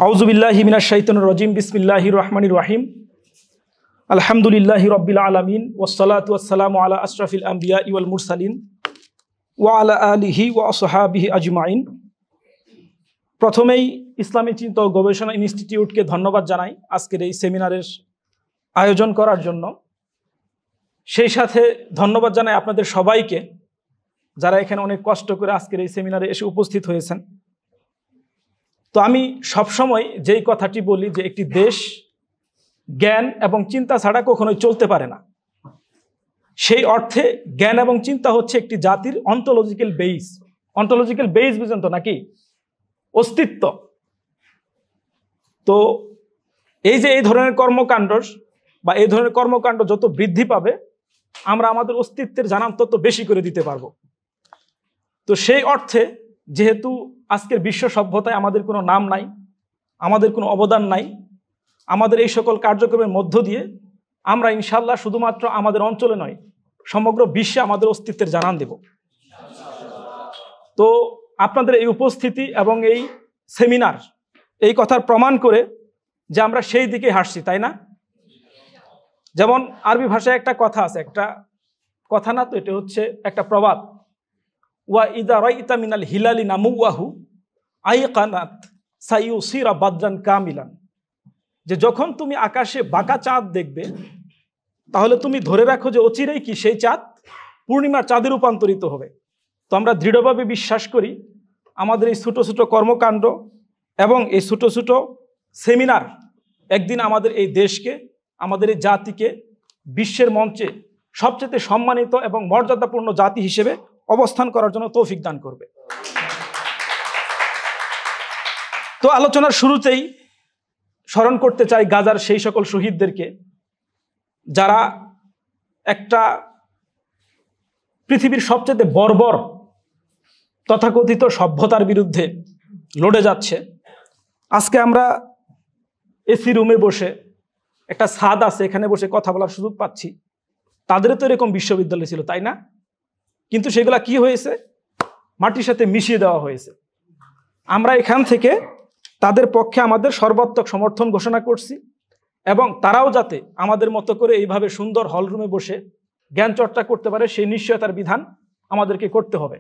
আউযুবিল্লাহি মিনাশ শাইতানির রাজিম বিসমিল্লাহির রহমানির রহিম আলহামদুলিল্লাহি রাব্বিল আলামিন ওয়াসসালাতু ওয়াসসালামু আলা আশরাফিল আমবিয়া ওয়াল মুরসালিন ওয়া আলা আলিহি ওয়া আসহাবিহি আজমাইন। প্রথমেই ইসলামী চিন্তা ও গবেষণা ইনস্টিটিউটকে ধন্যবাদ জানাই আজকের এই সেমিনারের আয়োজন করার জন্য। সেই সাথে ধন্যবাদ জানাই আপনাদের সবাইকে যারা এখানে অনেক কষ্ট করে আজকের এই সেমিনারে এসে উপস্থিত হয়েছেন। তো আমি সবসময় যেই কথাটি বলি যে একটি দেশ জ্ঞান এবং চিন্তা ছাড়া কখনোই চলতে পারে না। সেই অর্থে জ্ঞান এবং চিন্তা হচ্ছে একটি জাতির অন্টোলজিক্যাল বেইস। অন্টোলজিক্যাল বেইস বুঝেন তো নাকি? অস্তিত্ব। তো এই যে এই ধরনের কর্মকাণ্ড বা এই ধরনের কর্মকাণ্ড যত বৃদ্ধি পাবে আমরা আমাদের অস্তিত্বের জানান তত বেশি করে দিতে পারবো। তো সেই অর্থে যেহেতু আজকের বিশ্ব সভ্যতায় আমাদের কোনো নাম নাই, আমাদের কোনো অবদান নাই, আমাদের এই সকল কার্যক্রমের মধ্য দিয়ে আমরা ইনশাল্লাহ শুধুমাত্র আমাদের অঞ্চলে নয় সমগ্র বিশ্বে আমাদের অস্তিত্বের জানান দেব। তো আপনাদের এই উপস্থিতি এবং এই সেমিনার এই কথার প্রমাণ করে যে আমরা সেই দিকে হাসছি, তাই না? যেমন আরবি ভাষায় একটা কথা আছে, একটা কথা না তো, এটা হচ্ছে একটা প্রবাদ, ওয়া ইদা রাইতা মিনাল হিলালি নামুয়াহু আইকানাত সাইয়ুসিরা বাদরান কামিলান। যে যখন তুমি আকাশে বাঁকা চাঁদ দেখবে তাহলে তুমি ধরে রাখো যে অচিরেই কি সেই চাঁদ পূর্ণিমার চাঁদে রূপান্তরিত হবে। তো আমরা দৃঢ়ভাবে বিশ্বাস করি আমাদের এই ছোট ছোট কর্মকাণ্ড এবং এই ছোট ছোট সেমিনার একদিন আমাদের এই দেশকে, আমাদের এই জাতিকে বিশ্বের মঞ্চে সবচেয়ে সম্মানিত এবং মর্যাদাপূর্ণ জাতি হিসেবে অবস্থান করার জন্য তৌফিক দান করবে। তো আলোচনার শুরুতেই স্মরণ করতে চাই গাজার সেই সকল শহীদদেরকে যারা একটা পৃথিবীর সবচেয়ে বর্বর তথাকথিত সভ্যতার বিরুদ্ধে লড়ে যাচ্ছে। আজকে আমরা এসি রুমে বসে, একটা ছাদ আছে, এখানে বসে কথা বলার সুযোগ পাচ্ছি। তাদেরও তো এরকম বিশ্ববিদ্যালয় ছিল, তাই না? কিন্তু সেগুলা কি হয়েছে? মাটির সাথে মিশিয়ে দেওয়া হয়েছে। আমরা এখান থেকে তাদের পক্ষে আমাদের সর্বাত্মক সমর্থন ঘোষণা করছি এবং তারাও যাতে আমাদের মতো করে এইভাবে সুন্দর হলরুমে বসে জ্ঞান চর্চা করতে পারে সেই নিশ্চয়তার বিধান আমাদেরকে করতে হবে।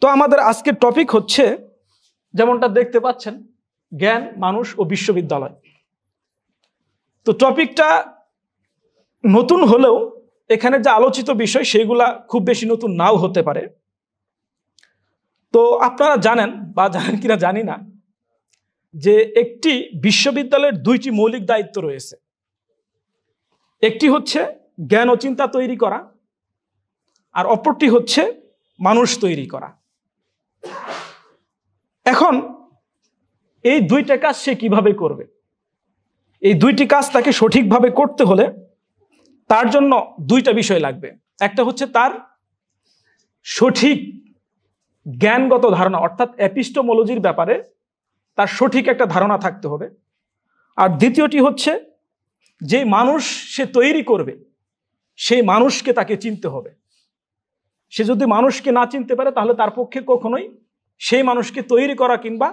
তো আমাদের আজকের টপিক হচ্ছে, যেমনটা দেখতে পাচ্ছেন, জ্ঞান, মানুষ ও বিশ্ববিদ্যালয়। তো টপিকটা নতুন হলেও এখানে যে আলোচিত বিষয় সেগুলা খুব বেশি নতুন নাও হতে পারে। তো আপনারা জানেন বা জানেন কিনা জানি না যে একটি বিশ্ববিদ্যালয়ের দুইটি মৌলিক দায়িত্ব রয়েছে। একটি হচ্ছে জ্ঞান ও চিন্তা তৈরি করা, আর অপরটি হচ্ছে মানুষ তৈরি করা। এখন এই দুইটা কাজ সে কিভাবে করবে? এই দুইটি কাজ তাকে সঠিকভাবে করতে হলে তার জন্য দুইটা বিষয় লাগবে। একটা হচ্ছে তার সঠিক জ্ঞানগত ধারণা, অর্থাৎ এপিস্টোমোলজির ব্যাপারে তার সঠিক একটা ধারণা থাকতে হবে। আর দ্বিতীয়টি হচ্ছে যে মানুষ সে তৈরি করবে সেই মানুষকে তাকে চিনতে হবে। সে যদি মানুষকে না চিনতে পারে তাহলে তার পক্ষে কখনোই সেই মানুষকে তৈরি করা কিংবা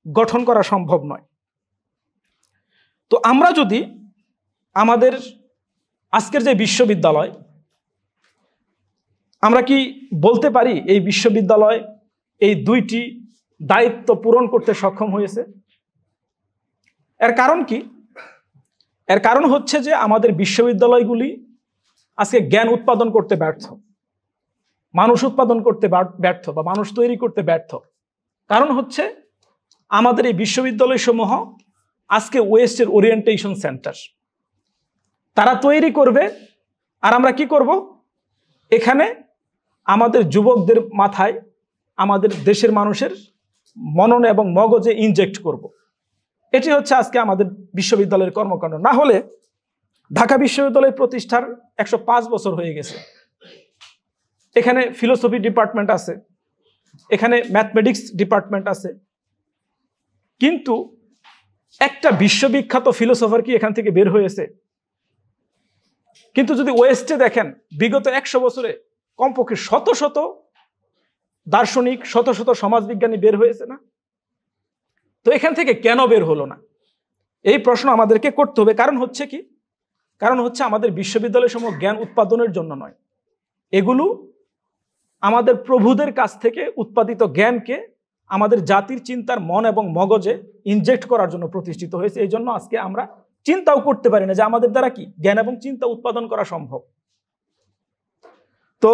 গঠন করা সম্ভব নয়। তো আমরা যদি আমাদের আজকের যে বিশ্ববিদ্যালয়, আমরা কি বলতে পারি এই বিশ্ববিদ্যালয় এই দুইটি দায়িত্ব পূরণ করতে সক্ষম হয়েছে? এর কারণ কি? এর কারণ হচ্ছে যে আমাদের বিশ্ববিদ্যালয়গুলি আজকে জ্ঞান উৎপাদন করতে ব্যর্থ, মানুষ উৎপাদন করতে ব্যর্থ বা মানুষ তৈরি করতে ব্যর্থ। কারণ হচ্ছে আমাদের এই বিশ্ববিদ্যালয় সমূহ আজকে ওয়েস্টের ওরিয়েন্টেশন সেন্টার। তারা তৈরি করবে আর আমরা কি করব? এখানে আমাদের যুবকদের মাথায় আমাদের দেশের মানুষের মননে এবং মগজে ইনজেক্ট করব। এটি হচ্ছে আজকে আমাদের বিশ্ববিদ্যালয়ের কর্মকাণ্ড। না হলে ঢাকা বিশ্ববিদ্যালয় প্রতিষ্ঠার 105 বছর হয়ে গেছে। এখানে ফিলোসফি ডিপার্টমেন্ট আছে, এখানে ম্যাথমেটিক্স ডিপার্টমেন্ট আছে, কিন্তু একটা বিশ্ববিখ্যাত ফিলোসফার কি এখান থেকে বের হয়েছে? কিন্তু যদি ওয়েস্টে দেখেন বিগত 100 বছরে কমপক্ষে শত শত দার্শনিক, শত শত সমাজবিজ্ঞানী বের হয়েছে না? তো এখান থেকে কেন বের হলো না, এই প্রশ্ন আমাদেরকে করতে হবে। কারণ হচ্ছে কি, কারণ হচ্ছে আমাদের বিশ্ববিদ্যালয় সমূহ জ্ঞান উৎপাদনের জন্য নয়, এগুলো আমাদের প্রভুদের কাছ থেকে উৎপাদিত জ্ঞানকে আমাদের জাতির চিন্তার মন এবং মগজে ইনজেক্ট করার জন্য প্রতিষ্ঠিত হয়েছে। এই জন্য আজকে আমরা চিন্তাও করতে পারি না যে আমাদের দ্বারা কি জ্ঞান এবং চিন্তা উৎপাদন করা সম্ভব। তো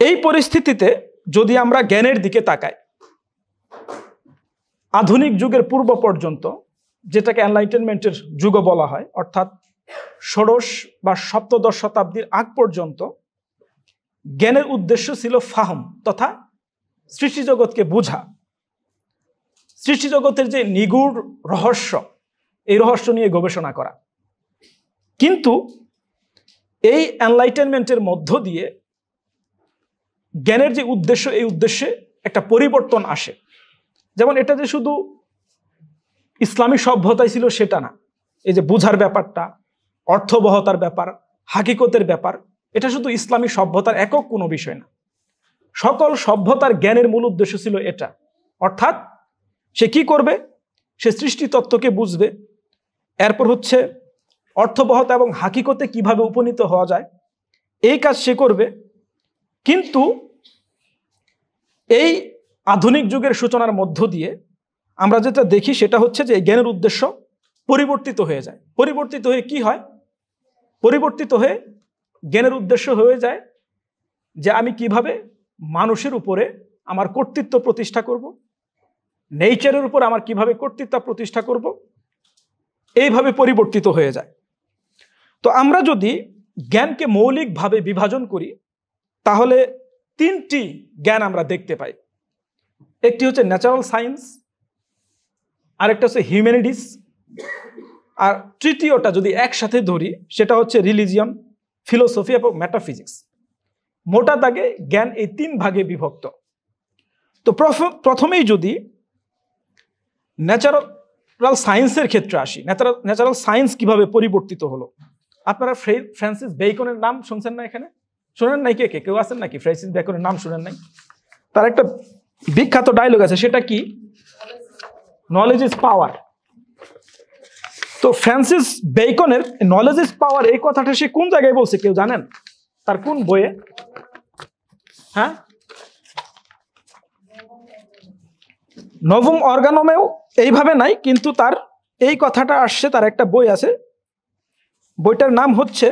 এই পরিস্থিতিতে যদি আমরা জ্ঞানের দিকে তাকাই, আধুনিক যুগের পূর্ব পর্যন্ত, যেটাকে এনলাইটেনমেন্টের যুগও বলা হয়, অর্থাৎ ষোড়শ বা সপ্তদশ শতাব্দীর আগ পর্যন্ত জ্ঞানের উদ্দেশ্য ছিল ফাহম তথা সৃষ্টিজগৎকে বোঝা, সৃষ্টিজগতের যে নিগূঢ় রহস্য, এই রহস্য নিয়ে গবেষণা করা। কিন্তু এই এনলাইটেনমেন্টের মধ্য দিয়ে জ্ঞানের যে উদ্দেশ্য, এই উদ্দেশ্যে একটা পরিবর্তন আসে। যেমন এটা যে শুধু ইসলামী সভ্যতায় ছিল সেটা না, এই যে বুঝার ব্যাপারটা, অর্থবহতার ব্যাপার, হাকিকতের ব্যাপার, এটা শুধু ইসলামী সভ্যতার একক কোনো বিষয় না। সকল সভ্যতার জ্ঞানের মূল উদ্দেশ্য ছিল এটা, অর্থাৎ সে কি করবে, সে সৃষ্টি তত্ত্বকে বুঝবে, এরপর হচ্ছে অর্থবহতা এবং হাকিকতে কিভাবে উপনীত হওয়া যায়, এই কাজ সে করবে। কিন্তু এই আধুনিক যুগের সূচনার মধ্য দিয়ে আমরা যেটা দেখি সেটা হচ্ছে যে এই জ্ঞানের উদ্দেশ্য পরিবর্তিত হয়ে যায়। পরিবর্তিত হয়ে কি হয়, পরিবর্তিত হয়ে জ্ঞানের উদ্দেশ্য হয়ে যায় যে আমি কিভাবে মানুষের উপরে আমার কর্তৃত্ব প্রতিষ্ঠা করব, নেচারের উপর আমার কিভাবে কর্তৃত্ব প্রতিষ্ঠা করব, এইভাবে পরিবর্তিত হয়ে যায়। তো আমরা যদি জ্ঞানকে মৌলিকভাবে বিভাজন করি তাহলে তিনটি জ্ঞান আমরা দেখতে পাই। একটি হচ্ছে ন্যাচারাল সায়েন্স, আরেকটা হচ্ছে হিউম্যানিটিস, আর তৃতীয়টা যদি একসাথে ধরি সেটা হচ্ছে রিলিজিয়ন, ফিলোসফি এবং মেটাফিজিক্স। মোটা দাগে জ্ঞান এই তিন ভাগে বিভক্ত। তো প্রথমেই যদি ন্যাচারাল সায়েন্সের ক্ষেত্রে আসি, ন্যাচারাল সায়েন্স কিভাবে পরিবর্তিত হলো। আপনারা ফ্রান্সিস বেকনের নাম শুনছেন না? এখানে শুনেন নাই? কে কেউ আছেন নাকি ফ্রান্সিস বেকনের নাম শুনেন নাই? তার একটা বিখ্যাত ডায়লগ আছে, সেটা কি? Knowledge is power. তো ফ্রান্সিস বেকনের নলেজ ইজ পাওয়ার এই কথাটা সে কোন জায়গায় বলছে কেউ জানেন? তার কোন বইয়ে? হ্যাঁ, নবম অর্গানমেও এইভাবে নাই, কিন্তু তার এই কথাটা আসছে, তার একটা বই আছে, বইটার নাম হচ্ছে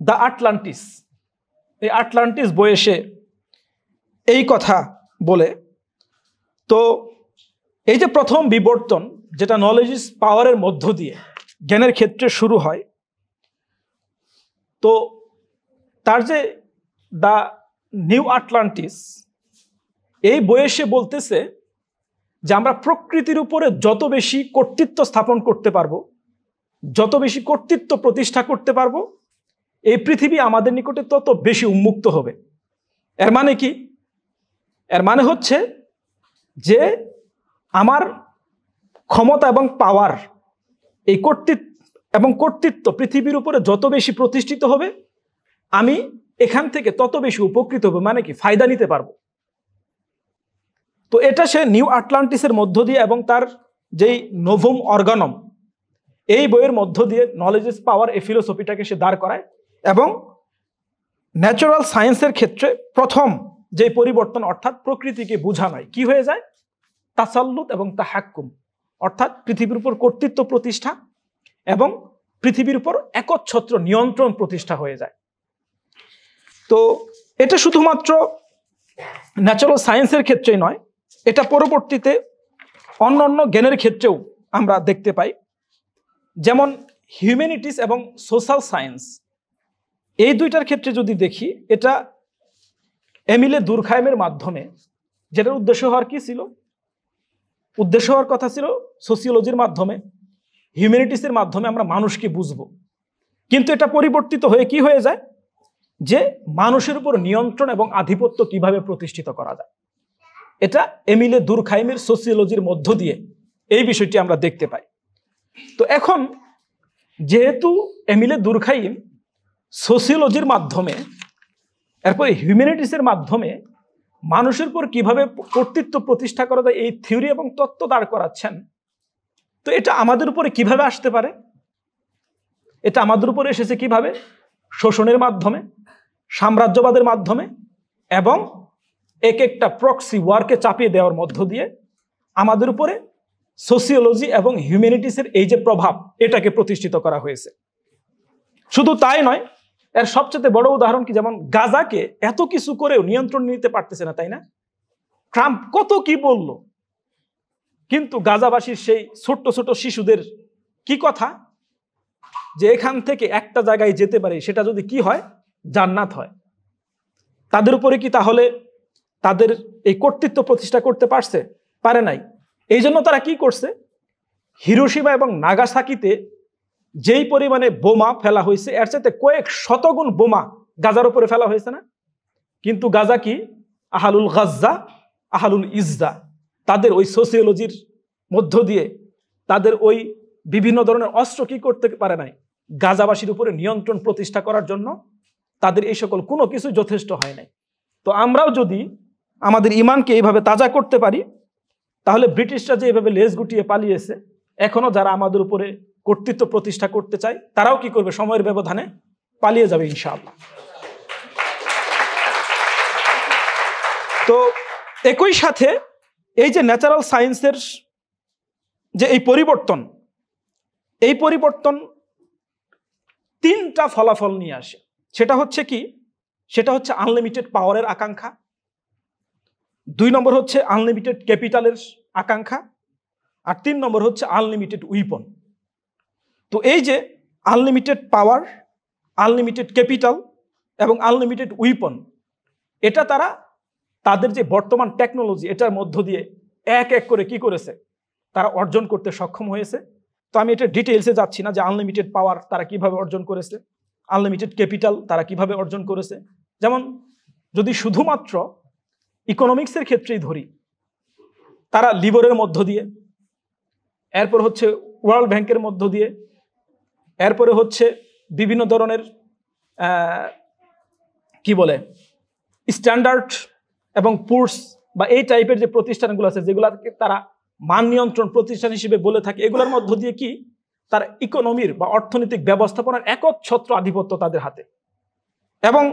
দ্য আটলান্টিস। এই আটলান্টিস বইয়ে সে এই কথা বলে। তো এই যে প্রথম বিবর্তন, যেটা নলেজ ইজ পাওয়ারের মধ্য দিয়ে জ্ঞানের ক্ষেত্রে শুরু হয়, তো তার যে দ্য নিউ আটলান্টিস, এই বইয়ে সে বলতেছে যে আমরা প্রকৃতির উপরে যত বেশি কর্তৃত্ব স্থাপন করতে পারবো, যত বেশি কর্তৃত্ব প্রতিষ্ঠা করতে পারবো, এই পৃথিবী আমাদের নিকটে তত বেশি উন্মুক্ত হবে। এর মানে কি? এর মানে হচ্ছে যে আমার ক্ষমতা এবং পাওয়ার, এই কর্তৃত্ব পৃথিবীর উপরে যত বেশি প্রতিষ্ঠিত হবে, আমি এখান থেকে তত বেশি উপকৃত হবে। মানে কি? ফায়দা নিতে পারবো। তো এটা সে নিউ আটলান্টিসের মধ্য দিয়ে এবং তার যেই নবম অর্গানম, এই বইয়ের মধ্য দিয়ে নলেজ ইজ পাওয়ার এই ফিলোসফিটাকে সে দাঁড় করায়। এবং ন্যাচারাল সায়েন্সের ক্ষেত্রে প্রথম যে পরিবর্তন, অর্থাৎ প্রকৃতিকে বোঝা নয়, কি হয়ে যায়? তাসাল্লুত এবং তাহাক্কুম, অর্থাৎ পৃথিবীর উপর কর্তৃত্ব প্রতিষ্ঠা এবং পৃথিবীর উপর একচ্ছত্র নিয়ন্ত্রণ প্রতিষ্ঠা হয়ে যায়। তো এটা শুধুমাত্র ন্যাচারাল সায়েন্সের ক্ষেত্রেই নয়, এটা পরবর্তীতে অন্যান্য জ্ঞানের ক্ষেত্রেও আমরা দেখতে পাই। যেমন হিউম্যানিটিস এবং সোশ্যাল সায়েন্স, এই দুইটার ক্ষেত্রে যদি দেখি, এটা এমিলে দুরখাইমের মাধ্যমে, যেটার উদ্দেশ্য হওয়ার কি ছিল? উদ্দেশ্য হওয়ার কথা ছিল সোসিওলজির মাধ্যমে, হিউম্যানিটিসের মাধ্যমে আমরা মানুষকে বুঝবো। কিন্তু এটা পরিবর্তিত হয়ে কি হয়ে যায়? যে মানুষের উপর নিয়ন্ত্রণ এবং আধিপত্য কিভাবে প্রতিষ্ঠিত করা যায়, এটা এমিলে দুরখাইমের সোসিওলজির মধ্য দিয়ে এই বিষয়টি আমরা দেখতে পাই। তো এখন যেহেতু এমিলে দুরখাইম সোসিওলজির মাধ্যমে, এরপরে হিউম্যানিটিসের মাধ্যমে মানুষের উপর কিভাবে কর্তৃত্ব প্রতিষ্ঠা করা যায় এই থিওরি এবং তত্ত্ব দাঁড় করাচ্ছেন। তো এটা আমাদের উপরে কিভাবে আসতে পারে? এটা আমাদের উপরে এসেছে কিভাবে? শোষণের মাধ্যমে, সাম্রাজ্যবাদের মাধ্যমে এবং এক একটা প্রক্সি ওয়ারকে চাপিয়ে দেওয়ার মধ্য দিয়ে আমাদের উপরে সোসিওলজি এবং হিউম্যানিটিসের এই যে প্রভাব, এটাকে প্রতিষ্ঠিত করা হয়েছে। শুধু তাই নয়, এর সবচেয়ে বড় উদাহরণ কি, যেমন গাজাকে এত কিছু করেও নিয়ন্ত্রণ নিতে পারতেছে না, তাই না? ট্রাম্প কত কি বলল, কিন্তু গাজাবাসীর সেই ছোট্ট ছোট শিশুদের কি কথা, যে এখান থেকে একটা জায়গায় যেতে পারে, সেটা যদি কি হয়, জান্নাত হয়। তাদের উপরে কি তাহলে তাদের এই কর্তৃত্ব প্রতিষ্ঠা করতে পারছে? পারে নাই। এই জন্য তারা কি করছে, হিরোশিমা এবং নাগাসাকিতে যেই পরিমাণে বোমা ফেলা হয়েছে এর চাইতে কয়েক শতগুণ বোমা গাজার উপরে ফেলা হয়েছে না? কিন্তু গাজা কি, আহালুল গাজ্জা আহালুল ইজ্জা, তাদের ওই সোসিওলজির মধ্য দিয়ে তাদের ওই বিভিন্ন ধরনের অস্ত্র কি করতে পারে নাই, গাজাবাসীর উপরে নিয়ন্ত্রণ প্রতিষ্ঠা করার জন্য তাদের এই সকল কোনো কিছু যথেষ্ট হয় নাই। তো আমরাও যদি আমাদের ইমানকে এইভাবে তাজা করতে পারি, তাহলে ব্রিটিশরা যে এইভাবে লেজ গুটিয়ে পালিয়েছে, এখনো যারা আমাদের উপরে কর্তৃত্ব প্রতিষ্ঠা করতে চায় তারাও কি করবে, সময়ের ব্যবধানে পালিয়ে যাবে ইনশাআল্লাহ। তো একই সাথে এই যে ন্যাচারাল সায়েন্সের যে এই পরিবর্তন তিনটা ফলাফল নিয়ে আসে। সেটা হচ্ছে কি, সেটা হচ্ছে আনলিমিটেড পাওয়ারের আকাঙ্ক্ষা, 2 নম্বর হচ্ছে আনলিমিটেড ক্যাপিটালের আকাঙ্ক্ষা, আর 3 নম্বর হচ্ছে আনলিমিটেড উইপন। তো এই যে আনলিমিটেড পাওয়ার, আনলিমিটেড ক্যাপিটাল এবং আনলিমিটেড উইপন, এটা তারা তাদের যে বর্তমান টেকনোলজি এটার মধ্য দিয়ে এক এক করে কি করেছে, তারা অর্জন করতে সক্ষম হয়েছে। তো আমি এটা ডিটেইলসে যাচ্ছি না যে আনলিমিটেড পাওয়ার তারা কিভাবে অর্জন করেছে, আনলিমিটেড ক্যাপিটাল তারা কিভাবে অর্জন করেছে। যেমন যদি শুধুমাত্র ইকোনমিক্সের ক্ষেত্রেই ধরি, তারা লিবরের মধ্য দিয়ে, এরপর হচ্ছে ওয়ার্ল্ড ব্যাংকের মধ্য দিয়ে, এরপরে হচ্ছে বিভিন্ন ধরনের কি বলে স্ট্যান্ডার্ড এবং পুরস বা এই টাইপের যে প্রতিষ্ঠানগুলো আছে, যেগুলোকে তারা মান নিয়ন্ত্রণ প্রতিষ্ঠান হিসেবে বলে থাকে, এগুলোর মধ্য দিয়ে কি তার ইকোনমির বা অর্থনৈতিক ব্যবস্থাপনার একচ্ছত্র আধিপত্য তাদের হাতে। এবং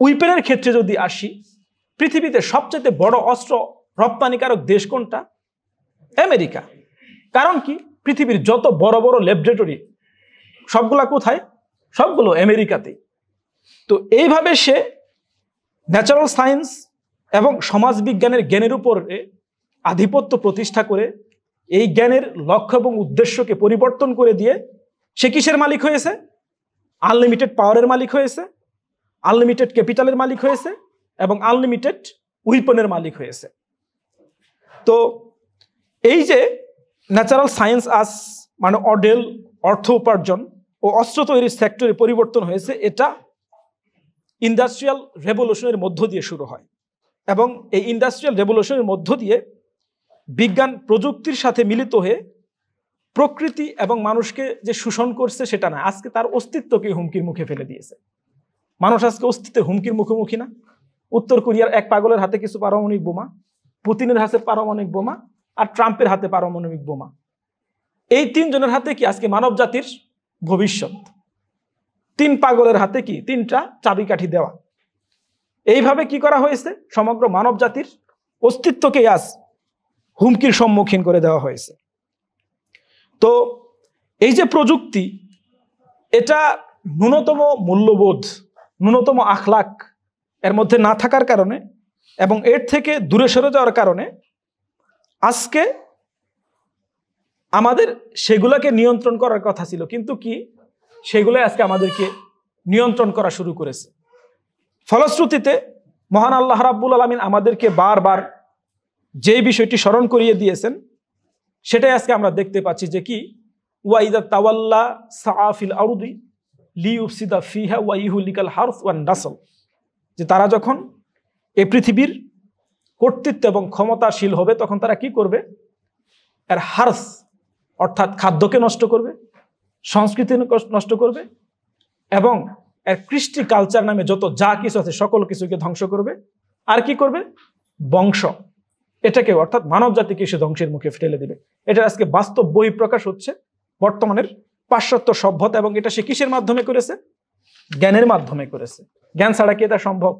উইপেনের ক্ষেত্রে যদি আসি, পৃথিবীতে সবচেয়ে বড় অস্ত্র রপ্তানিকারক দেশ কোনটা? আমেরিকা। কারণ কি, পৃথিবীর যত বড় বড় ল্যাবরেটরি সবগুলা কোথায়? সবগুলো আমেরিকাতে। তো এইভাবে সে ন্যাচারাল সায়েন্স এবং সমাজ বিজ্ঞানের জ্ঞানের উপরে আধিপত্য প্রতিষ্ঠা করে এই জ্ঞানের লক্ষ্য এবং উদ্দেশ্যকে পরিবর্তন করে দিয়ে সে কিসের মালিক হয়েছে? আনলিমিটেড পাওয়ারের মালিক হয়েছে, আনলিমিটেড ক্যাপিটালের মালিক হয়েছে এবং আনলিমিটেড উইপনের মালিক হয়েছে। তো এই যে ন্যাচারাল সায়েন্স আজ মানে অডেল, অর্থ উপার্জন ও অস্ত্র তৈরির সেক্টরে পরিবর্তন হয়েছে, এটা ইন্ডাস্ট্রিয়াল রেভলিউশনের মধ্য দিয়ে শুরু হয়। এবং এই ইন্ডাস্ট্রিয়াল রেভলিউশনের মধ্য দিয়ে বিজ্ঞান প্রযুক্তির সাথে মিলিত হয়ে প্রকৃতি এবং মানুষকে যে শোষণ করছে সেটা না, আজকে তার অস্তিত্বকে হুমকির মুখে ফেলে দিয়েছে। মানুষ আজকে অস্তিত্বের হুমকির মুখোমুখি না? উত্তর কোরিয়ার এক পাগলের হাতে কিছু পারমাণবিক বোমা, পুতিনের হাতে পারমাণবিক বোমা, আর ট্রাম্পের হাতে পারমাণবিক বোমা। এই 3 জনের হাতে কি আজকে মানব জাতির ভবিষ্যৎ? 3 পাগলের হাতে কি 3টা চাবিকাঠি দেওয়া। এইভাবে কি করা হয়েছে? সমগ্র মানব জাতির অস্তিত্বকে আজ হুমকির সম্মুখীন করে দেওয়া হয়েছে। তো এই যে প্রযুক্তি, এটা ন্যূনতম মূল্যবোধ, ন্যূনতম আখলাক এর মধ্যে না থাকার কারণে এবং এর থেকে দূরে সরে যাওয়ার কারণে আজকে আমাদের সেগুলোকে নিয়ন্ত্রণ করার কথা ছিল, কিন্তু কি সেগুলো আজকে আমাদেরকে নিয়ন্ত্রণ করা শুরু করেছে। ফলশ্রুতিতে মহান আল্লাহ রাব্বুল আলামিন আমাদেরকে বারবার যে বিষয়টি স্মরণ করিয়ে দিয়েছেন, সেটাই আজকে আমরা দেখতে পাচ্ছি যে কি, ওয়াইদা তাওয়াল্লা সাআফিল আরদি লিইউফসিদা ফিহা ওয়া ইহুলিকাল হারস ওয়ান নাসল, যে তারা যখন এই পৃথিবীর কর্তৃত্ব এবং ক্ষমতাশীল হবে তখন তারা কি করবে? এর হারস অর্থাৎ খাদ্যকে নষ্ট করবে, সংস্কৃতি নষ্ট করবে এবং এর কৃষ্টি কালচার নামে যত যা কিছু আছে সকল কিছুকে ধ্বংস করবে আর কি করবে? বংশ, এটাকে অর্থাৎ মানব জাতিকে সে ধ্বংসের মুখে ফেলে দেবে। এটা আজকে বাস্তব বহিঃপ্রকাশ হচ্ছে বর্তমানের পাশ্চাত্য সভ্যতা, এবং এটা সে কিসের মাধ্যমে করেছে? জ্ঞানের মাধ্যমে করেছে। জ্ঞান ছাড়া কি এটা সম্ভব?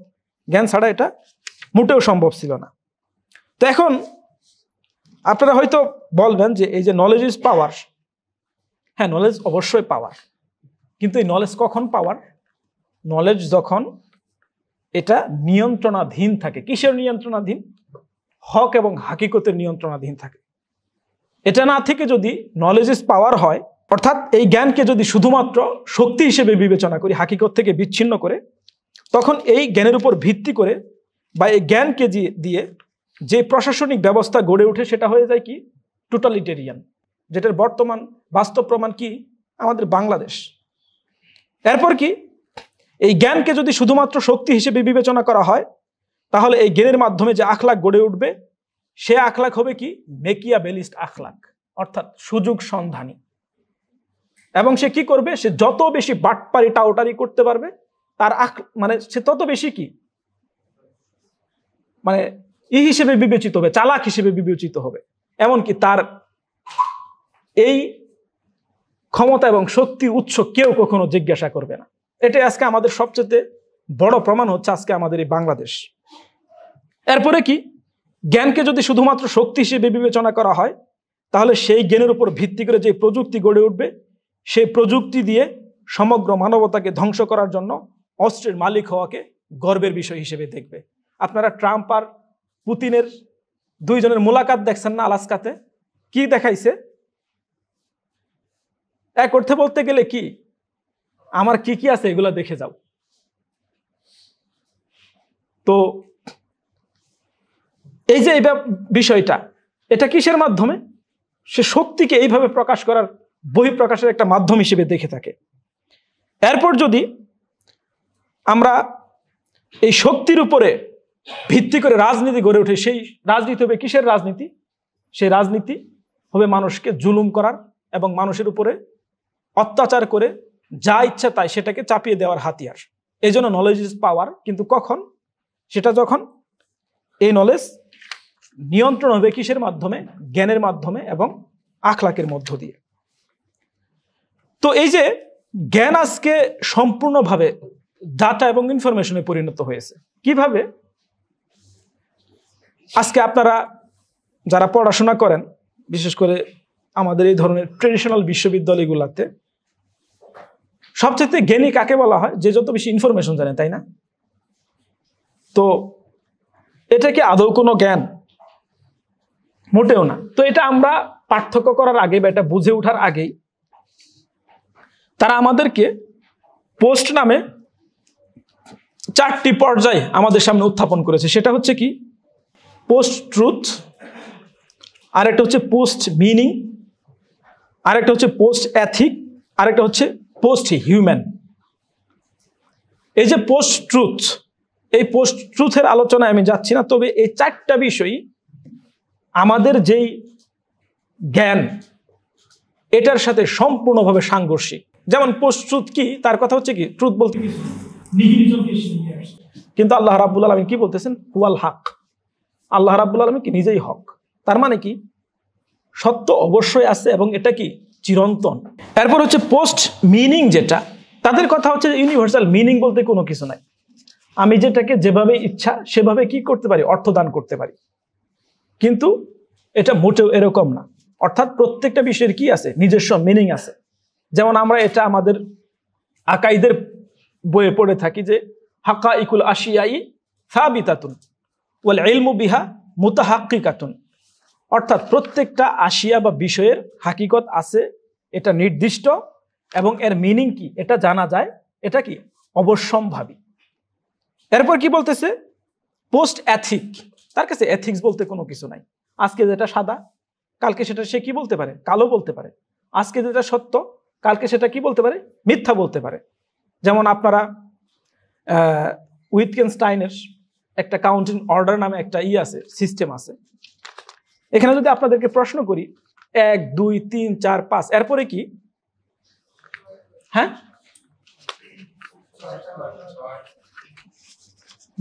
জ্ঞান ছাড়া এটা মোটেও সম্ভব ছিল না। তো এখন আপনারা হয়তো বলবেন যে এই যে নলেজ ইজ পাওয়ার, হ্যাঁ নলেজ অবশ্যই পাওয়ার, কিন্তু এই নলেজ কখন পাওয়ার? নলেজ যখন এটা নিয়ন্ত্রণাধীন থাকে। কিসের নিয়ন্ত্রণাধীন? হক এবং হাকিকতের নিয়ন্ত্রণাধীন থাকে। এটা না থেকে যদি নলেজ ইজ পাওয়ার হয়, অর্থাৎ এই জ্ঞানকে যদি শুধুমাত্র শক্তি হিসেবে বিবেচনা করি, হাকিকত থেকে বিচ্ছিন্ন করে, তখন এই জ্ঞানের উপর ভিত্তি করে বা এই জ্ঞানকে দিয়ে যে প্রশাসনিক ব্যবস্থা গড়ে ওঠে সেটা হয়ে যায় কি? টোটালিটেরিয়ান, যেটার বর্তমান বাস্তব প্রমাণ কি? আমাদের বাংলাদেশ। এরপর কি? এই জ্ঞানকে যদি শুধুমাত্র শক্তি হিসেবে বিবেচনা করা হয়, তাহলে এই জ্ঞানের মাধ্যমে যে আখলাক গড়ে উঠবে, সে আখলাক হবে কি? মেকিয়াভেলিস্ট আখলাক, অর্থাৎ সুযোগ সন্ধানী। এবং সে কি করবে? সে যত বেশি বাটপারি টাউটারি করতে পারবে, তার মানে সে তত বেশি কি মানে হিসেবে বিবেচিত হবে, চালাক হিসেবে বিবেচিত হবে। এমনকি তার এই ক্ষমতা এবং শক্তির উৎস কেউ কখনো জিজ্ঞাসা করবে না। এটাই আজকে আমাদের সবচেয়ে বড় প্রমাণ হচ্ছে আজকে আমাদের এই বাংলাদেশ। এরপরে কি? জ্ঞানকে যদি শুধুমাত্র শক্তি হিসেবে বিবেচনা করা হয়, তাহলে সেই জ্ঞানের উপর ভিত্তি করে যে প্রযুক্তি গড়ে উঠবে, সেই প্রযুক্তি দিয়ে সমগ্র মানবতাকে ধ্বংস করার জন্য অস্ত্রের মালিক হওয়াকে গর্বের বিষয় হিসেবে দেখবে। আপনারা ট্রাম্প আর পুতিনের দুইজনের মোলাকাত দেখছেন না আলাস্কাতে? কি দেখাইছে? এক অর্থে বলতে গেলে কি, আমার কি কি আছে এগুলা দেখে যাও। তো এই যে বিষয়টা, এটা কিসের মাধ্যমে? সে শক্তিকে এইভাবে প্রকাশ করার, বহিঃপ্রকাশের একটা মাধ্যম হিসেবে দেখে থাকে। এরপর যদি আমরা এই শক্তির উপরে ভিত্তি করে রাজনীতি গড়ে ওঠে, সেই রাজনীতি হবে কিসের রাজনীতি? সেই রাজনীতি হবে মানুষকে জুলুম করার এবং মানুষের উপরে অত্যাচার করে যা ইচ্ছা তাই সেটাকে চাপিয়ে দেওয়ার হাতিয়ার। এই জন্য নলেজ ইজ পাওয়ার। কিন্তু কখন? সেটা যখন এই নলেজ নিয়ন্ত্রণ হবে কিসের মাধ্যমে? জ্ঞানের মাধ্যমে এবং আখলাকের মধ্য দিয়ে। তো এই যে জ্ঞান আজকে সম্পূর্ণভাবে ডাটা এবং ইনফরমেশনে পরিণত হয়েছে। কিভাবে? আজকে আপনারা যারা পড়াশোনা করেন, বিশেষ করে আমাদের এই ধরনের ট্রেডিশনাল বিশ্ববিদ্যালয়গুলোতে, সবচেয়ে জ্ঞানী কাকে বলা হয়? যে যত বেশি ইনফরমেশন জানে, তাই না? তো এটা কি আদৌ কোনো জ্ঞান? মোটেও না। তো এটা আমরা পার্থক্য করার আগে বা এটা বুঝে ওঠার আগেই তারা আমাদেরকে পোস্ট নামে 4টি পর্যায় আমাদের সামনে উত্থাপন করেছে। সেটা হচ্ছে কি? পোস্ট ট্রুথ, আরেকটা হচ্ছে পোস্ট মিনিং, আরেকটা হচ্ছে পোস্ট এথিক, আরেকটা হচ্ছে পোস্ট হিউম্যান। এই যে পোস্ট ট্রুথ, এই পোস্ট ট্রুথের আলোচনায় আমি যাচ্ছি না, তবে এই 4টা বিষয়ই আমাদের যেই জ্ঞান, এটার সাথে সম্পূর্ণভাবে সাংঘর্ষিক। যেমন পোস্ট ট্রুথ কি? তার কথা হচ্ছে কি? ট্রুথ বলতে কিন্তু আল্লাহ রাব্বুল আলামিন কি বলতেছেন? হুয়াল হক। আল্লাহ রাব্বুল আলামিন কি? নিজেই হক। তার মানে কি? সত্য অবশ্যই আছে এবং এটা কি? চিরন্তন। এরপর হচ্ছে পোস্ট মিনিং, যেটা তাদের কথা হচ্ছে ইউনিভার্সাল মিনিং বলতে কোনো কিছু নাই। আমি যেটাকে যেভাবে ইচ্ছা সেভাবে কি করতে পারি? অর্থদান করতে পারি। কিন্তু এটা মোটেও এরকম না। অর্থাৎ প্রত্যেকটা বিষয়ের কি আছে? নিজস্ব মিনিং আছে। যেমন আমরা এটা আমাদের আকাইদের বইয়ে পড়ে থাকি যে হাকাইকুল আশিয়াই সাবিতাতুন ওয়াল ইলমু বিহা মুতাহাক্কিকাতুন। অর্থাৎ প্রত্যেকটা আশিয়া বা বিষয়ের হাকিকত আছে, এটা নির্দিষ্ট, এবং এর মিনিং কি এটা জানা যায়, এটা কি? অবশ্যম্ভাবী। এরপর কি বলতেছে? Post ethic. তার কাছে এথিক্স বলতে কোনো কিছু নাই। আজকে যেটা সাদা, কালকে সেটা সে কি বলতে পারে? কালো বলতে পারে। আজকে যেটা সত্য, কালকে সেটা কি বলতে পারে? মিথ্যা বলতে পারে। যেমন আপনারা উইটগেনস্টাইনের একটা কাউন্টিং অর্ডার নামে একটা আছে, সিস্টেম আছে। এখানে যদি আপনাদেরকে প্রশ্ন করি 1 2 3 4 5, এরপরে কি? হ্যাঁ,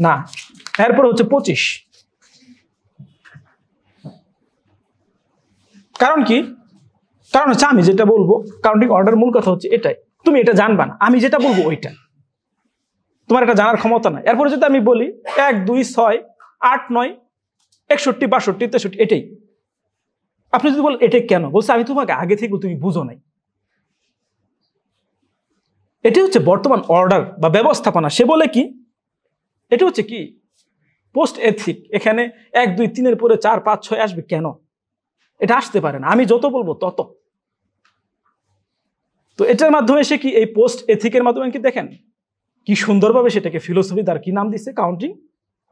না। এরপর হচ্ছে 25। কারণ কি? কারণ হচ্ছে আমি যেটা বলবো, কাউন্টিং অর্ডার মূল কথা হচ্ছে এটাই, তুমি এটা জানবা না, আমি যেটা বলবো ওইটা, তোমার এটা জানার ক্ষমতা নাই। এরপরে যদি আমি বলি 1 2 6 8 9 61 62 63, এটাই। আপনি যদি বলেন এটাই কেন, বলছে আমি তোমাকে আগে থেকে তুমি বুঝো নাই। এটি হচ্ছে বর্তমান অর্ডার বা ব্যবস্থাপনা। সে বলে কি, এটা হচ্ছে কি পোস্ট এথিক। এখানে 1 2 3 এর পরে 4 5 6 আসবে কেন? এটা আসতে পারে না, আমি যত বলবো তত। তো এটার মাধ্যমে সে কি, এই পোস্ট এথিকের মাধ্যমে কি দেখেন কি সুন্দরভাবে সেটাকে ফিলোসফি দ্বারা কি নাম দিচ্ছে, কাউন্টিং,